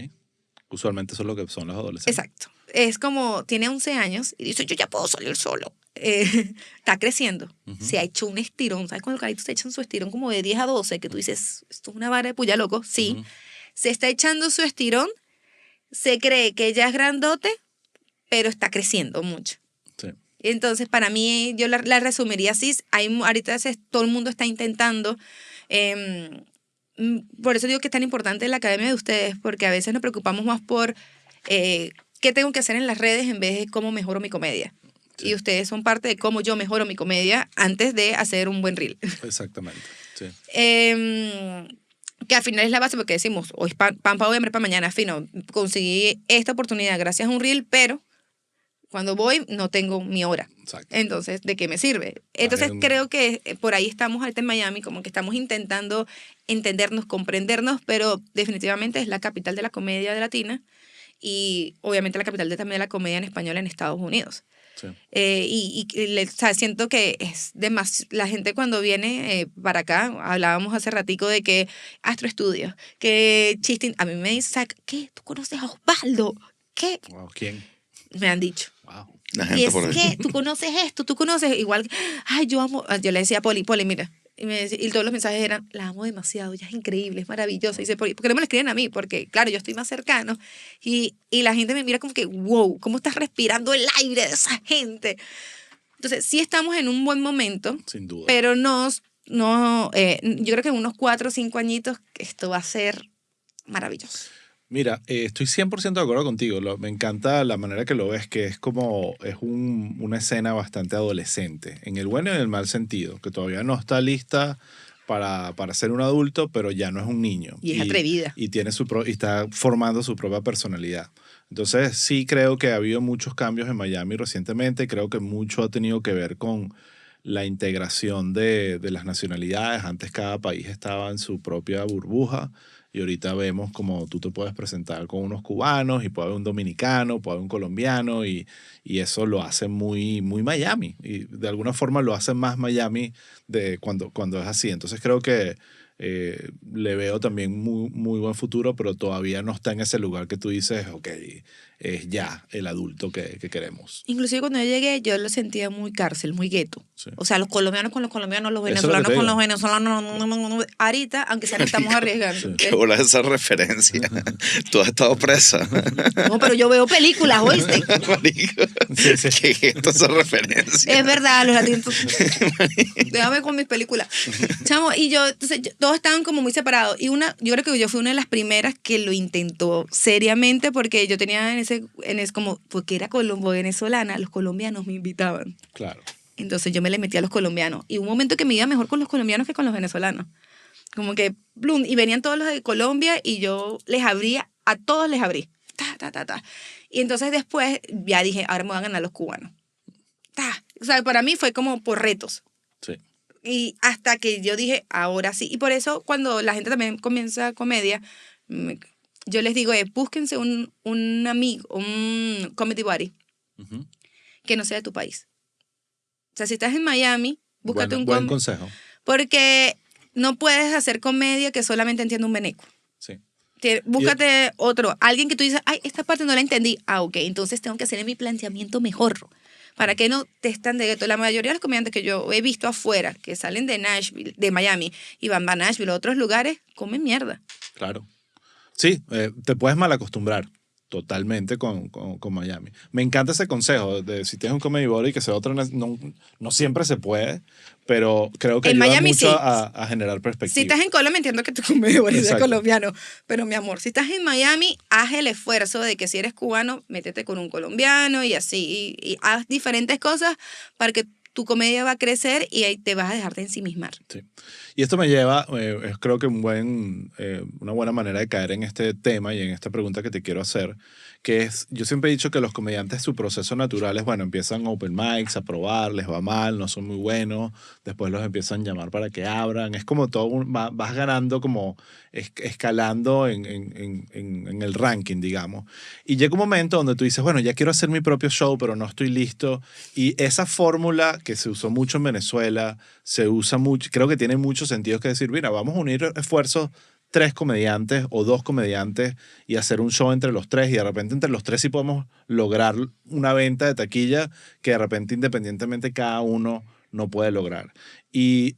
Usualmente eso es lo que son los adolescentes. Exacto. Es como, tiene 11 años y dice, yo ya puedo salir solo. Está creciendo. Se ha hecho un estirón. ¿Sabes cuando los caritos se echan su estirón como de 10 a 12? Que tú dices, esto es una vara de puya loco. Sí. Se está echando su estirón. Se cree que ya es grandote, pero está creciendo mucho. Sí. Entonces, para mí, yo la resumiría así. Ahorita todo el mundo está intentando. Por eso digo que es tan importante la academia de ustedes, porque a veces nos preocupamos más por qué tengo que hacer en las redes en vez de cómo mejoro mi comedia. Sí. Y ustedes son parte de cómo yo mejoro mi comedia antes de hacer un buen reel. Exactamente, sí. Que al final es la base, porque decimos, hoy es pan para hoy, hambre para mañana. Fino, conseguí esta oportunidad gracias a un reel, pero cuando voy no tengo mi hora. Exacto. Entonces, ¿de qué me sirve? Entonces, creo que por ahí estamos ahorita en Miami, como que estamos intentando entendernos, comprendernos, pero definitivamente es la capital de la comedia latina y obviamente la capital también de la comedia en español en Estados Unidos. Sí. O sea, siento que es la gente cuando viene para acá, hablábamos hace ratico de que Astro Estudios, que Chistín, a mí me dice, ¿qué? ¿Tú conoces a Osvaldo? ¿Qué? Wow, ¿quién? Me han dicho. Wow. La Y gente es por ahí. que tú conoces esto, tú conoces igual, ay, yo amo, yo le decía a Poli, mira, y todos los mensajes eran, la amo demasiado, ella es increíble, es maravillosa, y dice Poli, ¿por qué no me lo escriben a mí? Porque claro, yo estoy más cercano, y la gente me mira como que, wow, ¿cómo estás respirando el aire de esa gente? Entonces, sí estamos en un buen momento, Sin duda. pero yo creo que en unos 4 o 5 añitos esto va a ser maravilloso. Mira, estoy 100% de acuerdo contigo. Me encanta la manera que lo ves, que es como, una escena bastante adolescente, en el bueno y en el mal sentido, que todavía no está lista para ser un adulto, pero ya no es un niño. Y es atrevida. Y y está formando su propia personalidad. Entonces, sí creo que ha habido muchos cambios en Miami recientemente. Creo que mucho ha tenido que ver con la integración de las nacionalidades. Antes cada país estaba en su propia burbuja. Y ahorita vemos como tú te puedes presentar con unos cubanos y puede haber un dominicano, puede haber un colombiano y eso lo hace muy, muy Miami. Y de alguna forma lo hace más Miami de cuando es así. Entonces creo que le veo también muy, muy buen futuro, pero todavía no está en ese lugar que tú dices, ok, es ya el adulto que queremos. Inclusive cuando yo llegué, yo lo sentía muy cárcel, muy gueto. Sí. O sea, los colombianos con los colombianos, los Eso es lo que venezolanos te con digo. los venezolanos. Ahorita, aunque sea, nos estamos arriesgando. Qué bola esa referencia. Tú has estado presa. No, pero yo veo películas, ¿oíste? Marico. Sí, sí. ¿Qué es esto, esa referencia? Es verdad, los latinos. Déjame con mis películas. Chamo, y entonces, todos estaban como muy separados. Y yo creo que yo fui una de las primeras que lo intentó seriamente porque yo tenía como, porque era colombo-venezolana, los colombianos me invitaban. Claro. Entonces yo me le metí a los colombianos. Y hubo un momento que me iba mejor con los colombianos que con los venezolanos. Como que, blum, y venían todos los de Colombia y yo a todos les abrí. Y entonces después ya dije, ahora me van a ganar los cubanos. O sea, para mí fue como por retos. Sí. Y hasta que yo dije, ahora sí. Y por eso cuando la gente también comienza comedia, yo les digo, búsquense un amigo, un comedy buddy Ujú. que no sea de tu país. O sea, si estás en Miami, búscate un buen consejo. porque no puedes hacer comedia que solamente entienda un veneco. Sí. Búscate otro, alguien que tú dices, ay, esta parte no la entendí. Ok, entonces tengo que hacer mi planteamiento mejor. Para que no te están de gueto. La mayoría de los comediantes que yo he visto afuera, que salen de Nashville, de Miami, y van a Nashville o otros lugares, comen mierda. Claro. Sí, te puedes mal acostumbrar totalmente con Miami. Me encanta ese consejo de si tienes un comedy buddy que sea otro, no siempre se puede, pero creo que En ayuda Miami mucho sí. a generar perspectiva. Si estás en Colombia, entiendo que tu comedy buddy es Exacto. colombiano, pero mi amor, si estás en Miami, haz el esfuerzo de que si eres cubano, métete con un colombiano y así, y haz diferentes cosas para que tu comedia va a crecer y ahí te vas a dejar de ensimismar. Sí. Y esto me lleva, es creo que una buena manera de caer en este tema y en esta pregunta que te quiero hacer, que es, yo siempre he dicho que los comediantes, su proceso natural es, bueno, empiezan open mics, a probar, les va mal, no son muy buenos, después los empiezan a llamar para que abran, es como todo, vas ganando como escalando en el ranking, digamos. Y llega un momento donde tú dices, bueno, ya quiero hacer mi propio show, pero no estoy listo. Y esa fórmula que se usó mucho en Venezuela, se usa mucho, creo que tiene mucho sentido, que decir, mira, vamos a unir esfuerzos 3 comediantes o 2 comediantes y hacer un show entre los 3 y de repente entre los 3 sí podemos lograr una venta de taquilla que de repente independientemente cada uno no puede lograr. Y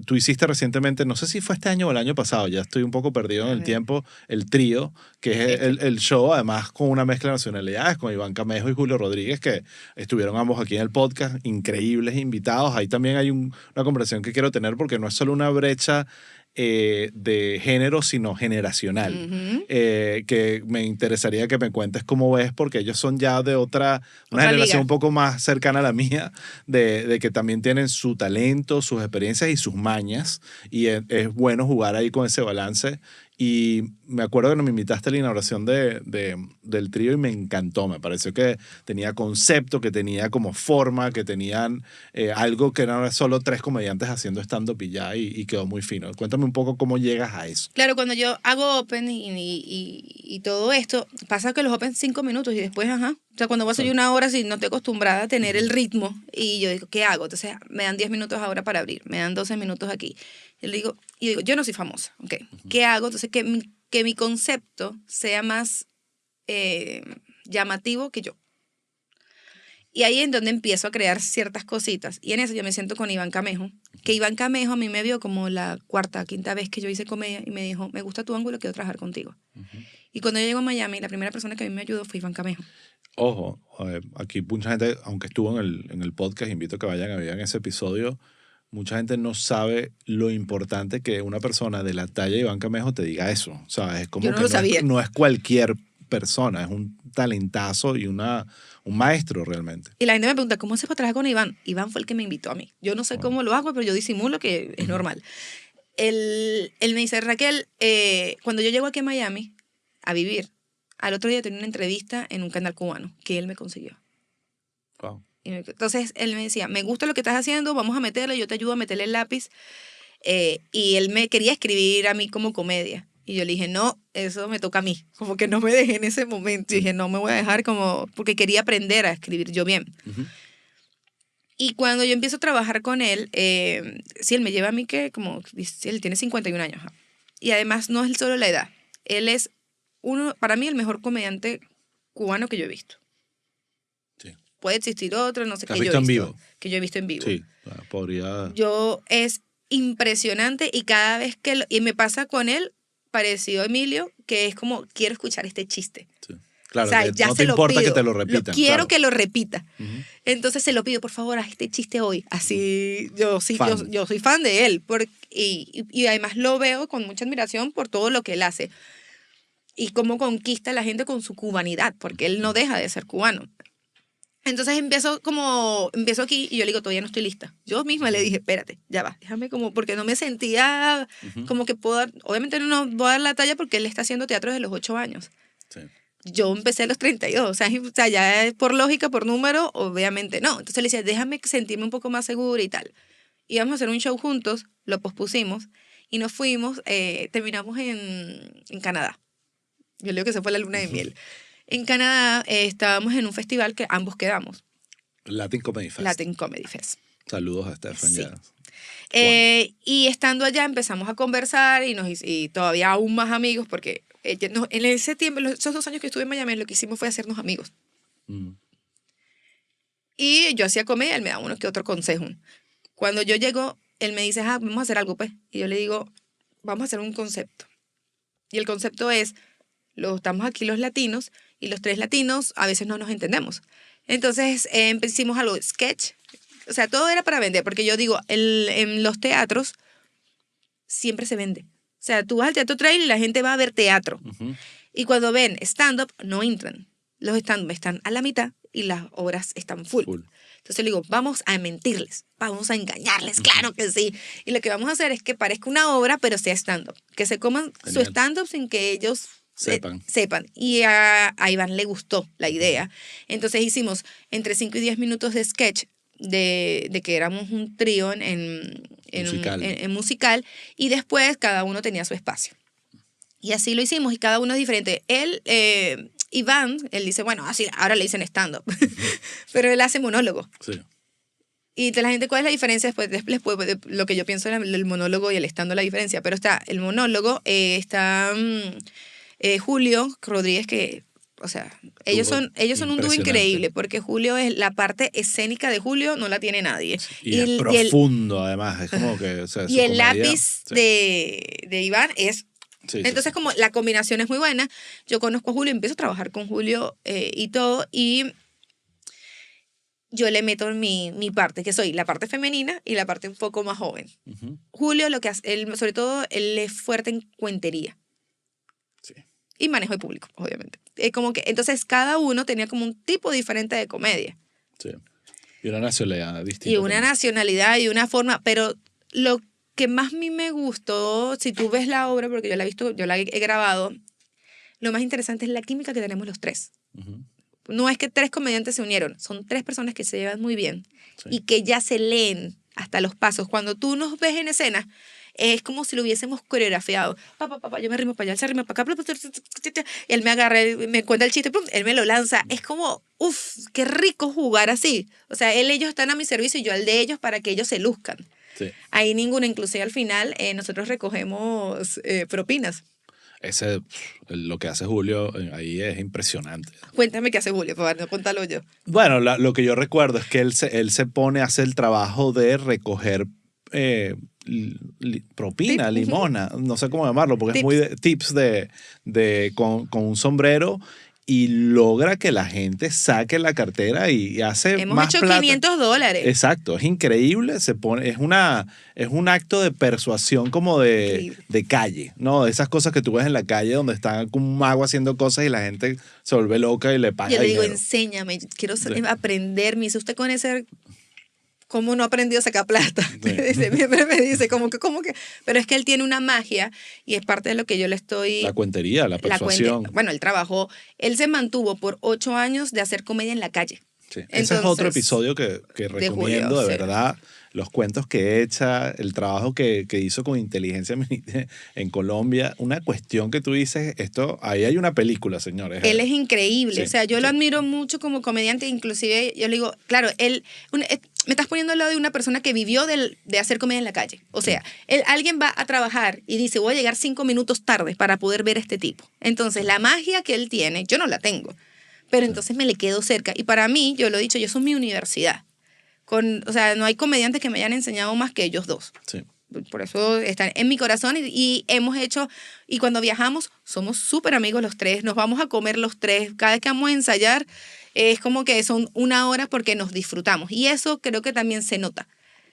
tú hiciste recientemente, no sé si fue este año o el año pasado, ya estoy un poco perdido en el tiempo, el trío, que es el show además con una mezcla de nacionalidades, con Iván Camejo y Julio Rodríguez, que estuvieron ambos aquí en el podcast, increíbles invitados. Ahí también hay una conversación que quiero tener porque no es solo una brecha de género, sino generacional. Que me interesaría que me cuentes cómo ves, porque ellos son ya de una generación liga. un poco más cercana a la mía, de que también tienen su talento, sus experiencias y sus mañas, y es bueno jugar ahí con ese balance. Y me acuerdo que me invitaste a la inauguración del trío y me encantó. Me pareció que tenía concepto, que tenía como forma, que tenían algo que no era solo 3 comediantes haciendo stand-up y ya, y quedó muy fino. Cuéntame un poco cómo llegas a eso. Claro, cuando yo hago open y todo esto, pasa que los open 5 minutos y después, ajá. O sea, cuando voy a hacer 1 hora, si no estoy acostumbrada a tener el ritmo, y yo digo, ¿qué hago? Entonces, me dan 10 minutos ahora para abrir, me dan 12 minutos aquí. Y digo, yo no soy famosa, ¿ok? ¿Qué hago? Entonces, que mi concepto sea más llamativo que yo. Y ahí es donde empiezo a crear ciertas cositas. Y en eso yo me siento con Iván Camejo, que Iván Camejo a mí me vio como la 4ª, 5ª vez que yo hice comedia y me dijo, me gusta tu ángulo, quiero trabajar contigo. Y cuando yo llego a Miami, la primera persona que a mí me ayudó fue Iván Camejo. Ojo, aquí mucha gente, aunque estuvo en el podcast, invito a que vayan a ver ese episodio, mucha gente no sabe lo importante que una persona de la talla de Iván Camejo te diga eso. O sea, es como Yo no que lo sabía. no es cualquier persona, es un talentazo y un maestro realmente. Y la gente me pregunta, ¿cómo haces para trabajar con Iván? Iván fue el que me invitó a mí. Yo no sé cómo lo hago, pero yo disimulo que es normal. Él me dice, Raquel, cuando yo llego aquí a Miami a vivir, al otro día tenía una entrevista en un canal cubano que él me consiguió. Wow. Entonces él me decía, me gusta lo que estás haciendo, vamos a meterle, yo te ayudo a meterle el lápiz. Y él me quería escribir a mí como comedia. Y yo le dije, no, eso me toca a mí. Como que no me dejé en ese momento. Y dije, no me voy a dejar como, porque quería aprender a escribir yo bien. Uh-huh. Y cuando yo empiezo a trabajar con él, sí, él me lleva a mí que como, él tiene 51 años. Y además no es solo la edad. Él es para mí el mejor comediante cubano que yo he visto. Sí. Puede existir otro, no sé, ¿Has visto en vivo? Que yo he visto en vivo. Sí, podría... Es impresionante y cada vez que... y me pasa con él, parecido a Emilio, que es como, quiero escuchar este chiste. Sí. Claro, O sea, que ya no se te lo importa pido. que te lo repitan. Quiero claro. que lo repita. Uh-huh. Entonces se lo pido, por favor, haz este chiste hoy. Así, yo soy fan de él. Y además lo veo con mucha admiración por todo lo que él hace. Y cómo conquista a la gente con su cubanidad, porque él no deja de ser cubano. Entonces empiezo aquí y yo le digo, todavía no estoy lista. Yo misma le dije, espérate, ya va, déjame como, porque no me sentía como que puedo dar, obviamente no voy a dar la talla porque él está haciendo teatro desde los 8 años. Sí. Yo empecé a los 32, o sea, ya por lógica, por número, obviamente no. Entonces le decía, déjame sentirme un poco más segura y tal. Íbamos a hacer un show juntos, lo pospusimos y nos fuimos, terminamos en Canadá. Yo le digo que se fue la luna de miel. En Canadá estábamos en un festival que ambos quedamos. Latin Comedy Fest. Latin Comedy Fest. Saludos a Stefan. Sí. Ya. Y estando allá empezamos a conversar y todavía aún más amigos porque en ese tiempo, esos 2 años que estuve en Miami, lo que hicimos fue hacernos amigos. Y yo hacía comedia, él me daba uno que otro consejo. Cuando yo llego, él me dice, vamos a hacer algo, pues. Y yo le digo, vamos a hacer un concepto. Y el concepto es, estamos aquí los latinos y los 3 latinos a veces no nos entendemos. Entonces empezamos algo, sketch. O sea, todo era para vender, porque yo digo, en los teatros siempre se vende. O sea, tú vas al Teatro Trail y la gente va a ver teatro. Uh-huh. Y cuando ven stand-up, no entran. Los stand-up están a la mitad y las obras están full. Entonces le digo, vamos a mentirles, vamos a engañarles, claro que sí. Y lo que vamos a hacer es que parezca una obra, pero sea stand-up. Que se coman su stand-up sin que ellos sepan. Y a Iván le gustó la idea. Entonces hicimos entre 5 y 10 minutos de sketch de que éramos un trío en musical. Y después cada uno tenía su espacio. Y así lo hicimos y cada uno es diferente. Iván, él dice, bueno, así ahora le dicen stand-up. Pero él hace monólogo. Sí. Y la gente, ¿cuál es la diferencia? Después lo que yo pienso el monólogo y el stand-up, la diferencia. Pero está el monólogo, está Julio Rodríguez, que, o sea, ellos son un dúo increíble, porque Julio es la parte escénica de Julio, no la tiene nadie. Y es profundo, además. Es como que, o sea, y el lápiz de Iván es... Sí, entonces, como la combinación es muy buena, yo conozco a Julio, empiezo a trabajar con Julio y todo, y yo le meto mi parte, que soy la parte femenina y la parte un poco más joven. Uh-huh. Julio, lo que hace, sobre todo, él es fuerte en cuentería. Sí. Y manejo de público, obviamente. Como que, entonces, cada uno tenía como un tipo diferente de comedia. Sí. Y una nacionalidad distinta. Y una nacionalidad y una forma, pero lo que más a mí me gustó, si tú ves la obra, porque yo la he visto, yo la he grabado, lo más interesante es la química que tenemos los 3. Uh-huh. No es que 3 comediantes se unieron, son 3 personas que se llevan muy bien y que ya se leen hasta los pasos. Cuando tú nos ves en escena, es como si lo hubiésemos coreografiado. Yo me rimo para allá, él se rima para acá, y él me agarra, me cuenta el chiste, él me lo lanza. Es como, qué rico jugar así. O sea, ellos están a mi servicio y yo al de ellos para que ellos se luzcan. Sí. Ahí ninguna, inclusive al final nosotros recogemos propinas. Lo que hace Julio ahí es impresionante. Cuéntame qué hace Julio, para no contarlo yo. Bueno, lo que yo recuerdo es que él se pone a hacer el trabajo de recoger propina, limona, no sé cómo llamarlo, porque tips. Es muy de tips con un sombrero y logra que la gente saque la cartera y hace Hemos más hecho plata. $500. Exacto, es increíble, es un acto de persuasión como Increíble. de calle, ¿no? De esas cosas que tú ves en la calle donde están con un mago haciendo cosas y la gente se vuelve loca y le paga Yo le digo, dinero. enséñame, quiero Sí. aprender. Me dice, usted con ese, ¿cómo no aprendió a sacar plata? Sí. Siempre me dice, como que, pero es que él tiene una magia y es parte de lo que yo le estoy... La cuentería, la persuasión. Bueno, él se mantuvo por 8 años de hacer comedia en la calle. Sí. Ese es otro episodio que recomiendo, Julio, de sí. verdad. Los cuentos que echa, el trabajo que hizo con inteligencia en Colombia. Una cuestión que tú dices, ahí hay una película, señores. Él es increíble, Sí, o sea, yo sí. lo admiro mucho como comediante, inclusive yo le digo, claro, me estás poniendo al lado de una persona que vivió de hacer comedia en la calle. O sea, alguien va a trabajar y dice, voy a llegar 5 minutos tarde para poder ver a este tipo. Entonces, la magia que él tiene, yo no la tengo, pero entonces me le quedo cerca. Y para mí, yo lo he dicho, yo soy mi universidad. O sea, no hay comediantes que me hayan enseñado más que ellos dos. Sí. Por eso están en mi corazón y hemos hecho, y cuando viajamos somos súper amigos los tres, nos vamos a comer los tres, cada vez que vamos a ensayar es como que son 1 hora porque nos disfrutamos y eso creo que también se nota,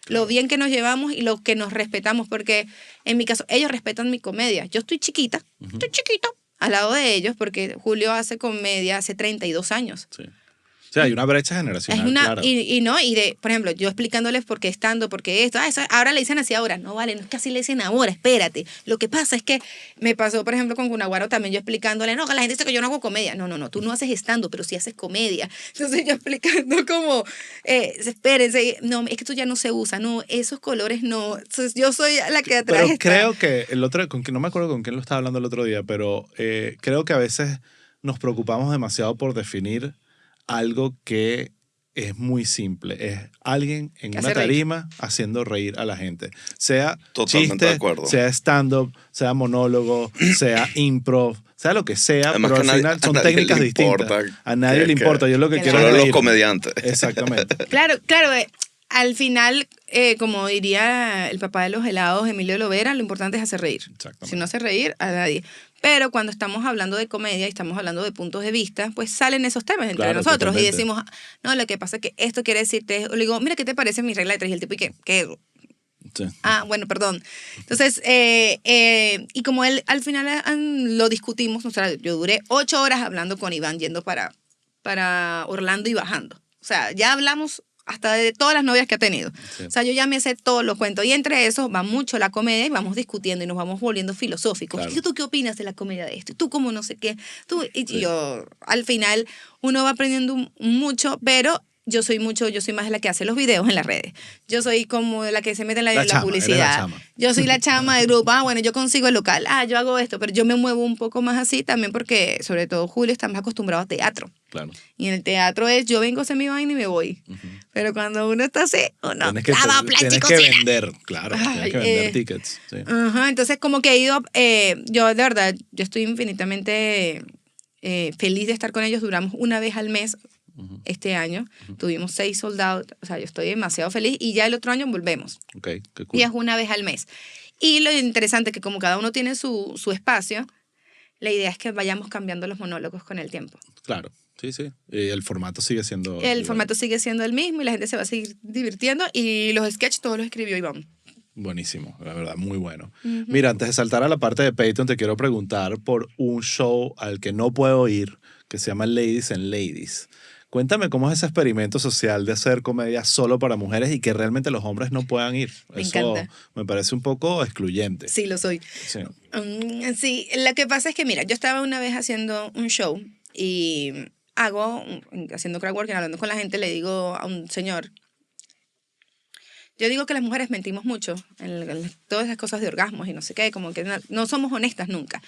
lo bien que nos llevamos y lo que nos respetamos, porque en mi caso ellos respetan mi comedia, yo estoy chiquita, estoy chiquito al lado de ellos porque Julio hace comedia hace 32 años. Sí. O sea, hay una brecha generacional, claro. Por ejemplo, yo explicándoles por qué porque esto, ahora le dicen así ahora, no vale, no es que así le dicen ahora, espérate. Lo que pasa es que me pasó, por ejemplo, con Cunaguaro también yo explicándole, no, que la gente dice que yo no hago comedia. No, tú no haces stand-up, pero sí haces comedia. Entonces yo explicando como, espérense, no, es que tú ya no se usa, no, esos colores no. Entonces yo soy la que atrás Pero está. creo que no me acuerdo con quién lo estaba hablando el otro día, pero creo que a veces nos preocupamos demasiado por definir algo que es muy simple. Es alguien en Que una hace reír. tarima haciendo reír a la gente. Sea Totalmente chiste, de acuerdo. sea stand-up, sea monólogo, sea improv, sea lo que sea, Además pero que al final a son nadie técnicas le distintas. importa A nadie que- le importa. Yo lo que que quiero Solo es los reírme. comediantes. Exactamente. Claro, al final, como diría el papá de los helados, Emilio Lovera, lo importante es hacer reír. Exactamente. Si no hace reír, a nadie. Pero cuando estamos hablando de comedia y estamos hablando de puntos de vista, pues salen esos temas entre Claro, nosotros totalmente. y decimos, no, lo que pasa es que esto quiere decir tres. O le digo, mira, ¿qué te parece mi regla de tres? Y el tipo, ¿y qué? Sí. Ah, bueno, perdón. Entonces, y como él al final lo discutimos, o sea, yo duré 8 horas hablando con Iván yendo para Orlando y bajando. O sea, ya hablamos hasta de todas las novias que ha tenido. Sí. O sea, yo ya me sé todos los cuentos. Y entre esos va mucho la comedia y vamos discutiendo y nos vamos volviendo filosóficos. Claro. ¿Y tú qué opinas de la comedia de esto? ¿Y tú cómo no sé qué? Y Sí. yo, al final, uno va aprendiendo mucho, pero yo soy más de la que hace los videos en las redes. Yo soy como de la que se mete en La la chama, publicidad. eres la chama. Yo soy la chama del grupo. Bueno, yo consigo el local. Yo hago esto, pero yo me muevo un poco más así también porque, sobre todo, Julio está más acostumbrado a teatro. Claro. Y en el teatro yo vengo a hacer mi vaina y me voy. Pero cuando uno está así, uno Tienes que, lava, plancha y tienes que cocina. vender, claro. Tienes que vender tickets. Sí. Ajá, entonces como que he ido, yo de verdad, yo estoy infinitamente feliz de estar con ellos. Duramos una vez al mes este año. Tuvimos 6 soldados. O sea, yo estoy demasiado feliz y ya el otro año volvemos. Ok, qué cool. Y es una vez al mes. Y lo interesante es que como cada uno tiene su espacio, la idea es que vayamos cambiando los monólogos con el tiempo. Claro, sí, sí. Y el formato sigue siendo... El igual. formato sigue siendo el mismo y la gente se va a seguir divirtiendo y los sketches todos los escribió Iván. Buenísimo, la verdad, muy bueno. Mira, antes de saltar a la parte de Patreon, te quiero preguntar por un show al que no puedo ir, que se llama Ladies and Ladies. Cuéntame cómo es ese experimento social de hacer comedia solo para mujeres y que realmente los hombres no puedan ir. Me Eso encanta. me parece un poco excluyente. Sí, lo soy. Sí. Sí, lo que pasa es que, mira, yo estaba una vez haciendo un show y haciendo crowdworking, hablando con la gente, le digo a un señor, yo digo que las mujeres mentimos mucho en todas esas cosas de orgasmos y no sé qué, como que no somos honestas nunca.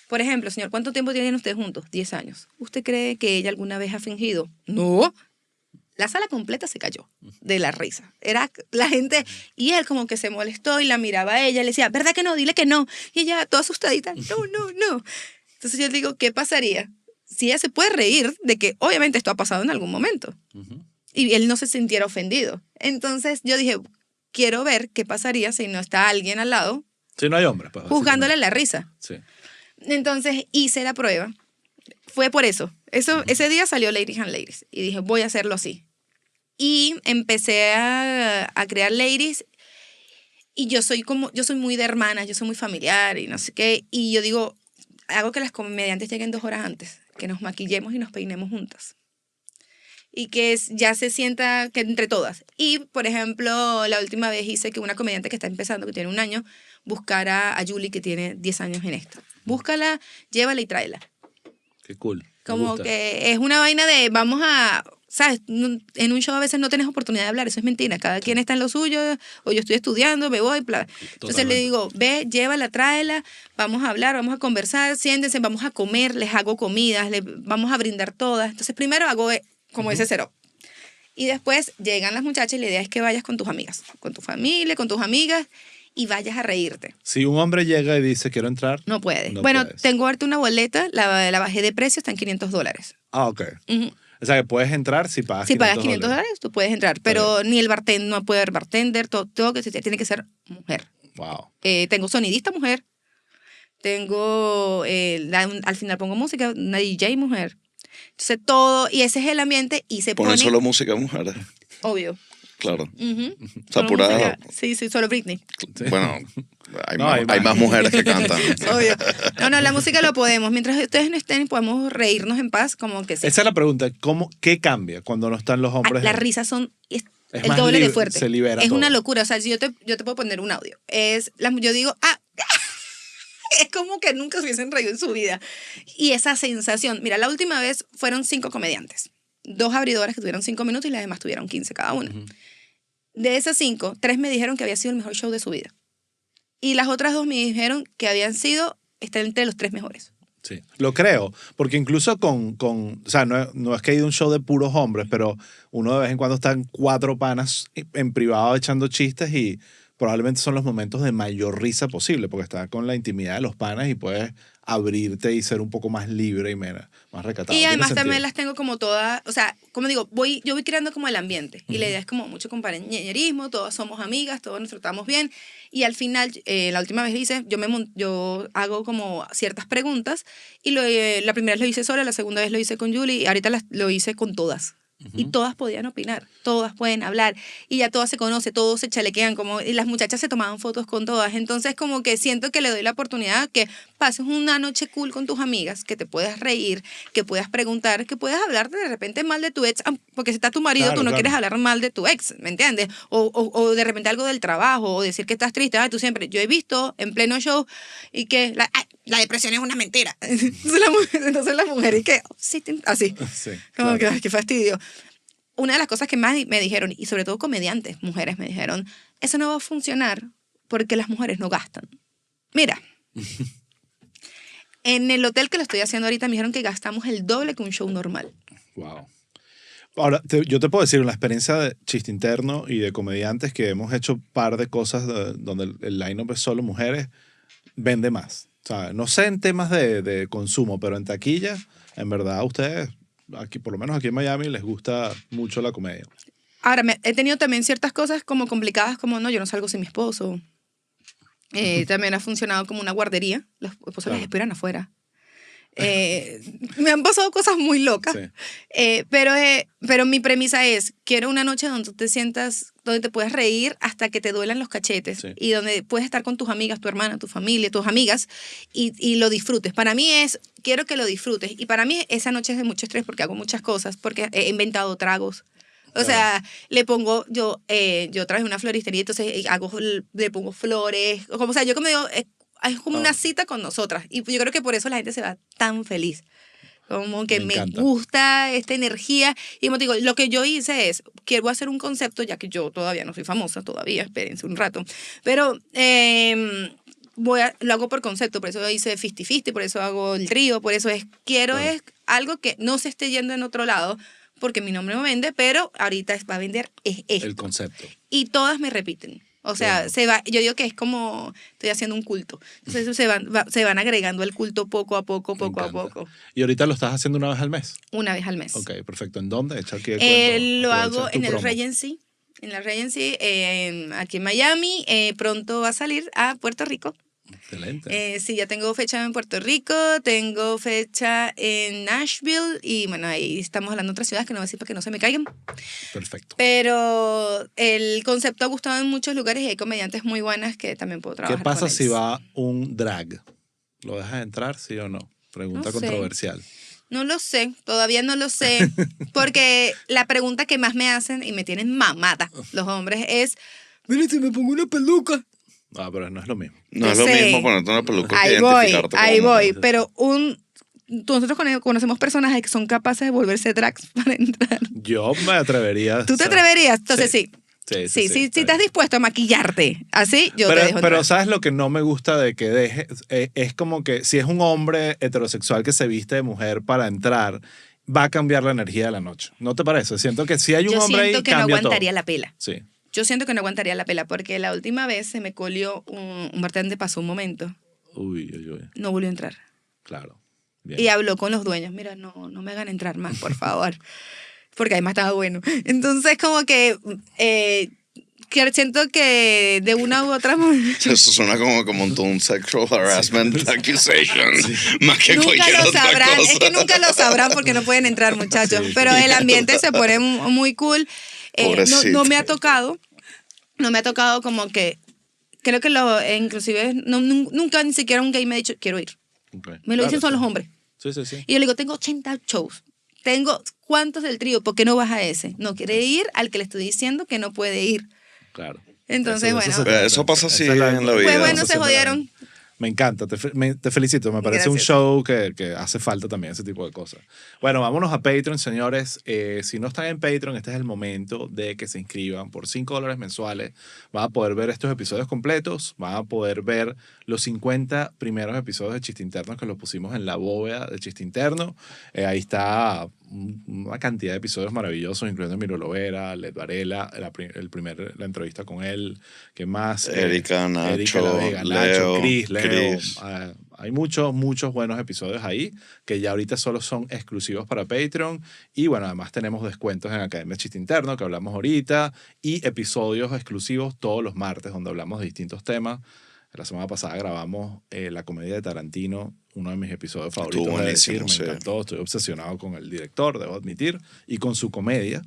Por ejemplo, señor, ¿cuánto tiempo tienen ustedes juntos? 10 años. ¿Usted cree que ella alguna vez ha fingido? No. La sala completa se cayó de la risa. Era la gente, y él como que se molestó y la miraba a ella, le decía, ¿verdad que no? Dile que no. Y ella toda asustadita, no. Entonces yo digo, ¿qué pasaría si ella se puede reír de que obviamente esto ha pasado en algún momento? Y él no se sintiera ofendido. Entonces yo dije, quiero ver qué pasaría si no está alguien al lado Sí, no hay hombres. Pues, juzgándole la risa. Sí. Entonces hice la prueba fue por eso. Ese día salió Ladies and Ladies y dije, voy a hacerlo así. Y empecé a crear Ladies y yo soy muy de hermanas, yo soy muy familiar y no sé qué. Y yo digo, hago que las comediantes lleguen 2 horas antes, que nos maquillemos y nos peinemos juntas. Y que ya se sienta que entre todas. Y, por ejemplo, la última vez hice que una comediante que está empezando, que tiene 1 año, buscara a Julie, que tiene 10 años en esto. Búscala, llévala y tráela. Qué cool. Me Como gusta. que es una vaina de vamos a, ¿sabes? En un show a veces no tienes oportunidad de hablar, eso es mentira. Cada quien está en lo suyo, o yo estoy estudiando, me voy, bla. Entonces Totalmente. le digo, ve, llévala, tráela, vamos a hablar, vamos a conversar, siéntense, vamos a comer, les hago comidas, vamos a brindar todas. Entonces primero hago como ese setup. Y después llegan las muchachas y la idea es que vayas con tus amigas, con tu familia, con tus amigas y vayas a reírte. Si un hombre llega y dice, quiero entrar. No puedes. No Bueno, puedes. tengo ahorita una boleta, la bajé de precio, está en $500. Ah, ok. Ujú. O sea, que puedes entrar si pagas Si pagas $500, tú puedes entrar, pero ni el bartender, no puede haber bartender, todo que tiene que ser mujer. Wow. Tengo sonidista mujer, tengo, al final pongo música, una DJ mujer. Entonces todo, y ese es el ambiente y se Ponen pone, solo música de mujeres. obvio. Claro. Ujú. O sea, Solo pura... música. Sí, solo Britney. Bueno, hay, No, más, hay hay más. más mujeres que cantan. Obvio. No, la música lo podemos. Mientras ustedes no estén, podemos reírnos en paz, como que sí. Esa es la pregunta. ¿Qué cambia cuando no están los hombres? Las risas son Es el más doble de libre, fuerte. se libera Es todo. una locura. O sea, si yo te puedo poner un audio. Yo digo, es como que nunca se hubiesen reído en su vida. Y esa sensación. Mira, la última vez fueron 5 comediantes. 2 abridoras que tuvieron 5 minutos y las demás tuvieron 15 cada una. De esas 5, 3 me dijeron que había sido el mejor show de su vida. Y las otras 2 me dijeron que habían sido, están entre los 3 mejores. Sí, lo creo, porque incluso o sea, no es que hay un show de puros hombres, pero uno de vez en cuando están 4 panas en privado echando chistes y probablemente son los momentos de mayor risa posible, porque estás con la intimidad de los panas y puedes abrirte y ser un poco más libre y más recatado. Y Tiene además sentido. también las tengo como todas, o sea, como digo, yo voy creando como el ambiente. Y la idea es como mucho compañerismo, todas somos amigas, todos nos tratamos bien. Y al final, la última vez hice, yo hago como ciertas preguntas. Y la primera vez lo hice sola, la segunda vez lo hice con Julie y ahorita lo hice con todas. Y todas podían opinar, todas pueden hablar y ya todas se conocen, todos se chalequean y las muchachas se tomaban fotos con todas, entonces como que siento que le doy la oportunidad que pases una noche cool con tus amigas, que te puedas reír, que puedas preguntar, que puedas hablar de repente mal de tu ex, porque si está tu marido Claro, tú no claro. quieres hablar mal de tu ex, ¿me entiendes? O de repente algo del trabajo, o decir que estás triste, tú siempre, yo he visto en pleno show y que la depresión es una mentira, entonces la mujer y que, sí, así. Sí, Como claro. que, ay, qué fastidio. Una de las cosas que más me dijeron, y sobre todo comediantes, mujeres me dijeron, eso no va a funcionar porque las mujeres no gastan. Mira, en el hotel que lo estoy haciendo ahorita me dijeron que gastamos el doble que un show normal. Wow. Ahora, yo te puedo decir, en la experiencia de chiste interno y de comediantes que hemos hecho un par de cosas donde el line-up es solo mujeres, vende más. O sea, no sé en temas de consumo, pero en taquilla, en verdad, a ustedes, aquí, por lo menos aquí en Miami, les gusta mucho la comedia. Ahora, he tenido también ciertas cosas como complicadas, como no, yo no salgo sin mi esposo. También ha funcionado como una guardería. Los esposos Claro. las esperan afuera. Me han pasado cosas muy locas. Sí. Pero mi premisa es, quiero una noche donde tú te sientas, donde te puedas reír hasta que te duelan los cachetes Sí. y donde puedes estar con tus amigas, tu hermana, tu familia, tus amigas y lo disfrutes. Para mí quiero que lo disfrutes. Y para mí esa noche es de mucho estrés porque hago muchas cosas, porque he inventado tragos. O sea, yo traje una floristería, entonces le pongo flores. O sea, yo como digo, es como una cita con nosotras. Y yo creo que por eso la gente se va tan feliz. Como que Me me encanta. gusta esta energía. Y como te digo, lo que yo hice es, quiero hacer un concepto, ya que yo todavía no soy famosa, todavía, espérense un rato. Pero lo hago por concepto, por eso hice 50-50, por eso hago el trío, por eso Claro. es algo que no se esté yendo en otro lado, porque mi nombre no vende, pero ahorita va a vender esto. El concepto. Y todas me repiten. O sea, Bueno. yo digo que es como estoy haciendo un culto. Entonces se van agregando al culto poco a poco, Me poco a encanta. poco. Y ahorita lo estás haciendo una vez al mes. Una vez al mes. Ok, perfecto. ¿En dónde? Echa aquí el cuento. Lo Aprovecha hago tu en el promo. Regency. En la Regency, aquí en Miami. Pronto va a salir a Puerto Rico. Excelente. Sí, ya tengo fecha en Puerto Rico, tengo fecha en Nashville y bueno, ahí estamos hablando de otras ciudades que no voy a decir para que no se me caigan. Perfecto. Pero el concepto ha gustado en muchos lugares y hay comediantes muy buenas que también puedo trabajar ¿Qué pasa con si ellos. va un drag? ¿Lo dejas entrar, sí o no? Pregunta No sé. controversial. No lo sé, todavía no lo sé, porque la pregunta que más me hacen y me tienen mamada los hombres es, mira, si me pongo una peluca. Ah, pero no es lo mismo. No Yo es lo sé. mismo ponerte una peluca que Ahí voy, identificarte ahí como voy, mujer. pero nosotros conocemos personajes que son capaces de volverse drags para entrar. Yo me atrevería. ¿Tú te o sea, atreverías? Entonces sí. Sí, Si está estás bien. dispuesto a maquillarte así, yo te dejo Pero entrar. ¿sabes lo que no me gusta de que deje? Es como que si es un hombre heterosexual que se viste de mujer para entrar, va a cambiar la energía de la noche. ¿No te parece? Siento que si hay un Yo hombre ahí, siento que no cambia aguantaría todo. la pela. Sí. Yo siento que no aguantaría la pela porque la última vez se me colió un bartender, pasó un momento, Uy, uy, uy. no volvió a entrar. Claro. Bien. Y habló con los dueños, mira, no me hagan entrar más, por favor. Porque además estaba bueno. Entonces, como que siento que de una u otra manera... Eso suena como un sexual harassment accusation, más que Nunca cualquier lo otra sabrán, cosa. es que nunca lo sabrán porque no pueden entrar, muchachos. Sí, Pero el ambiente se pone muy cool. Pobrecito. No me ha tocado como que, creo que inclusive nunca ni siquiera un gay me ha dicho, quiero ir. Ok. Me lo Claro, dicen son sí. los hombres. Sí, sí, sí. Y yo le digo, tengo 80 shows. Tengo, ¿cuántos del trío? ¿Por qué no vas a ese? No quiere ir al que le estoy diciendo que no puede ir. Claro. Entonces, bueno. se trata. Eso pasa Esa así es en la vida. Pues bueno, eso se es la jodieron. vida. Me encanta, te felicito, me parece un Gracias. show que hace falta también ese tipo de cosas. Bueno, vámonos a Patreon, señores. Si no están en Patreon, este es el momento de que se inscriban por $5 mensuales. Van a poder ver estos episodios completos, van a poder ver los 50 primeros episodios de Chiste Interno que los pusimos en la bóveda de Chiste Interno. Ahí está una cantidad de episodios maravillosos, incluyendo Miro Lovera, Led Varela, la entrevista con él, ¿qué más? Erika, Nacho, La Vega, Leo, Chris, Leo. Chris. Hay muchos buenos episodios ahí que ya ahorita solo son exclusivos para Patreon. Y bueno, además tenemos descuentos en Academia Chiste Interno, que hablamos ahorita, y episodios exclusivos todos los martes, donde hablamos de distintos temas. La semana pasada grabamos la comedia de Tarantino, uno de mis episodios favoritos. Estuvo de decir, buenísimo, me sí. encantó, estoy obsesionado con el director, debo admitir, y con su comedia.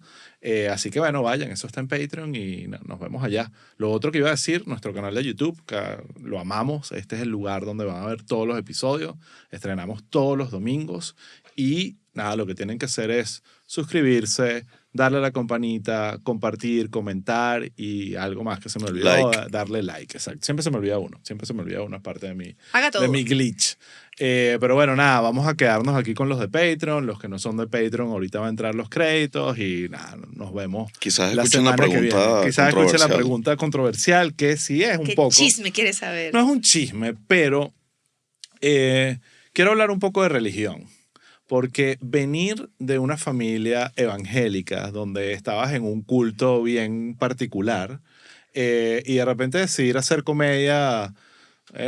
Así que bueno, vayan, eso está en Patreon y nos vemos allá. Lo otro que iba a decir, nuestro canal de YouTube, que lo amamos, este es el lugar donde van a ver todos los episodios, estrenamos todos los domingos y nada, lo que tienen que hacer es suscribirse, darle a la campanita, compartir, comentar y algo más que se me olvidó, Like. darle like, exacto. Siempre se me olvida uno, es parte de mi, Haga todo. de mi glitch. Pero bueno, nada, vamos a quedarnos aquí con los de Patreon. Los que no son de Patreon, ahorita van a entrar los créditos y nada, nos vemos. Quizás la escuchen la semana que pregunta viene. Quizás escuchen la controversial. pregunta controversial, que sí es un ¿Qué poco. chisme quieres saber? No es un chisme, pero quiero hablar un poco de religión. Porque venir de una familia evangélica donde estabas en un culto bien particular y de repente decidir hacer comedia,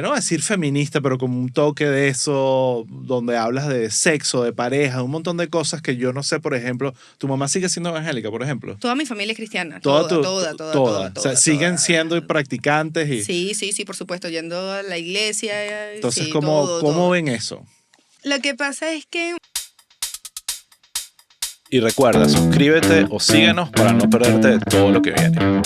no decir feminista, pero con un toque de eso, donde hablas de sexo, de pareja, un montón de cosas que yo no sé, por ejemplo, tu mamá sigue siendo evangélica, por ejemplo. Toda mi familia es cristiana. Toda. Toda. O sea, siguen siendo practicantes y... Sí, por supuesto, yendo a la iglesia. Entonces, sí, ¿cómo todo. ven eso? Lo que pasa es que Y recuerda, suscríbete o síguenos para no perderte de todo lo que viene.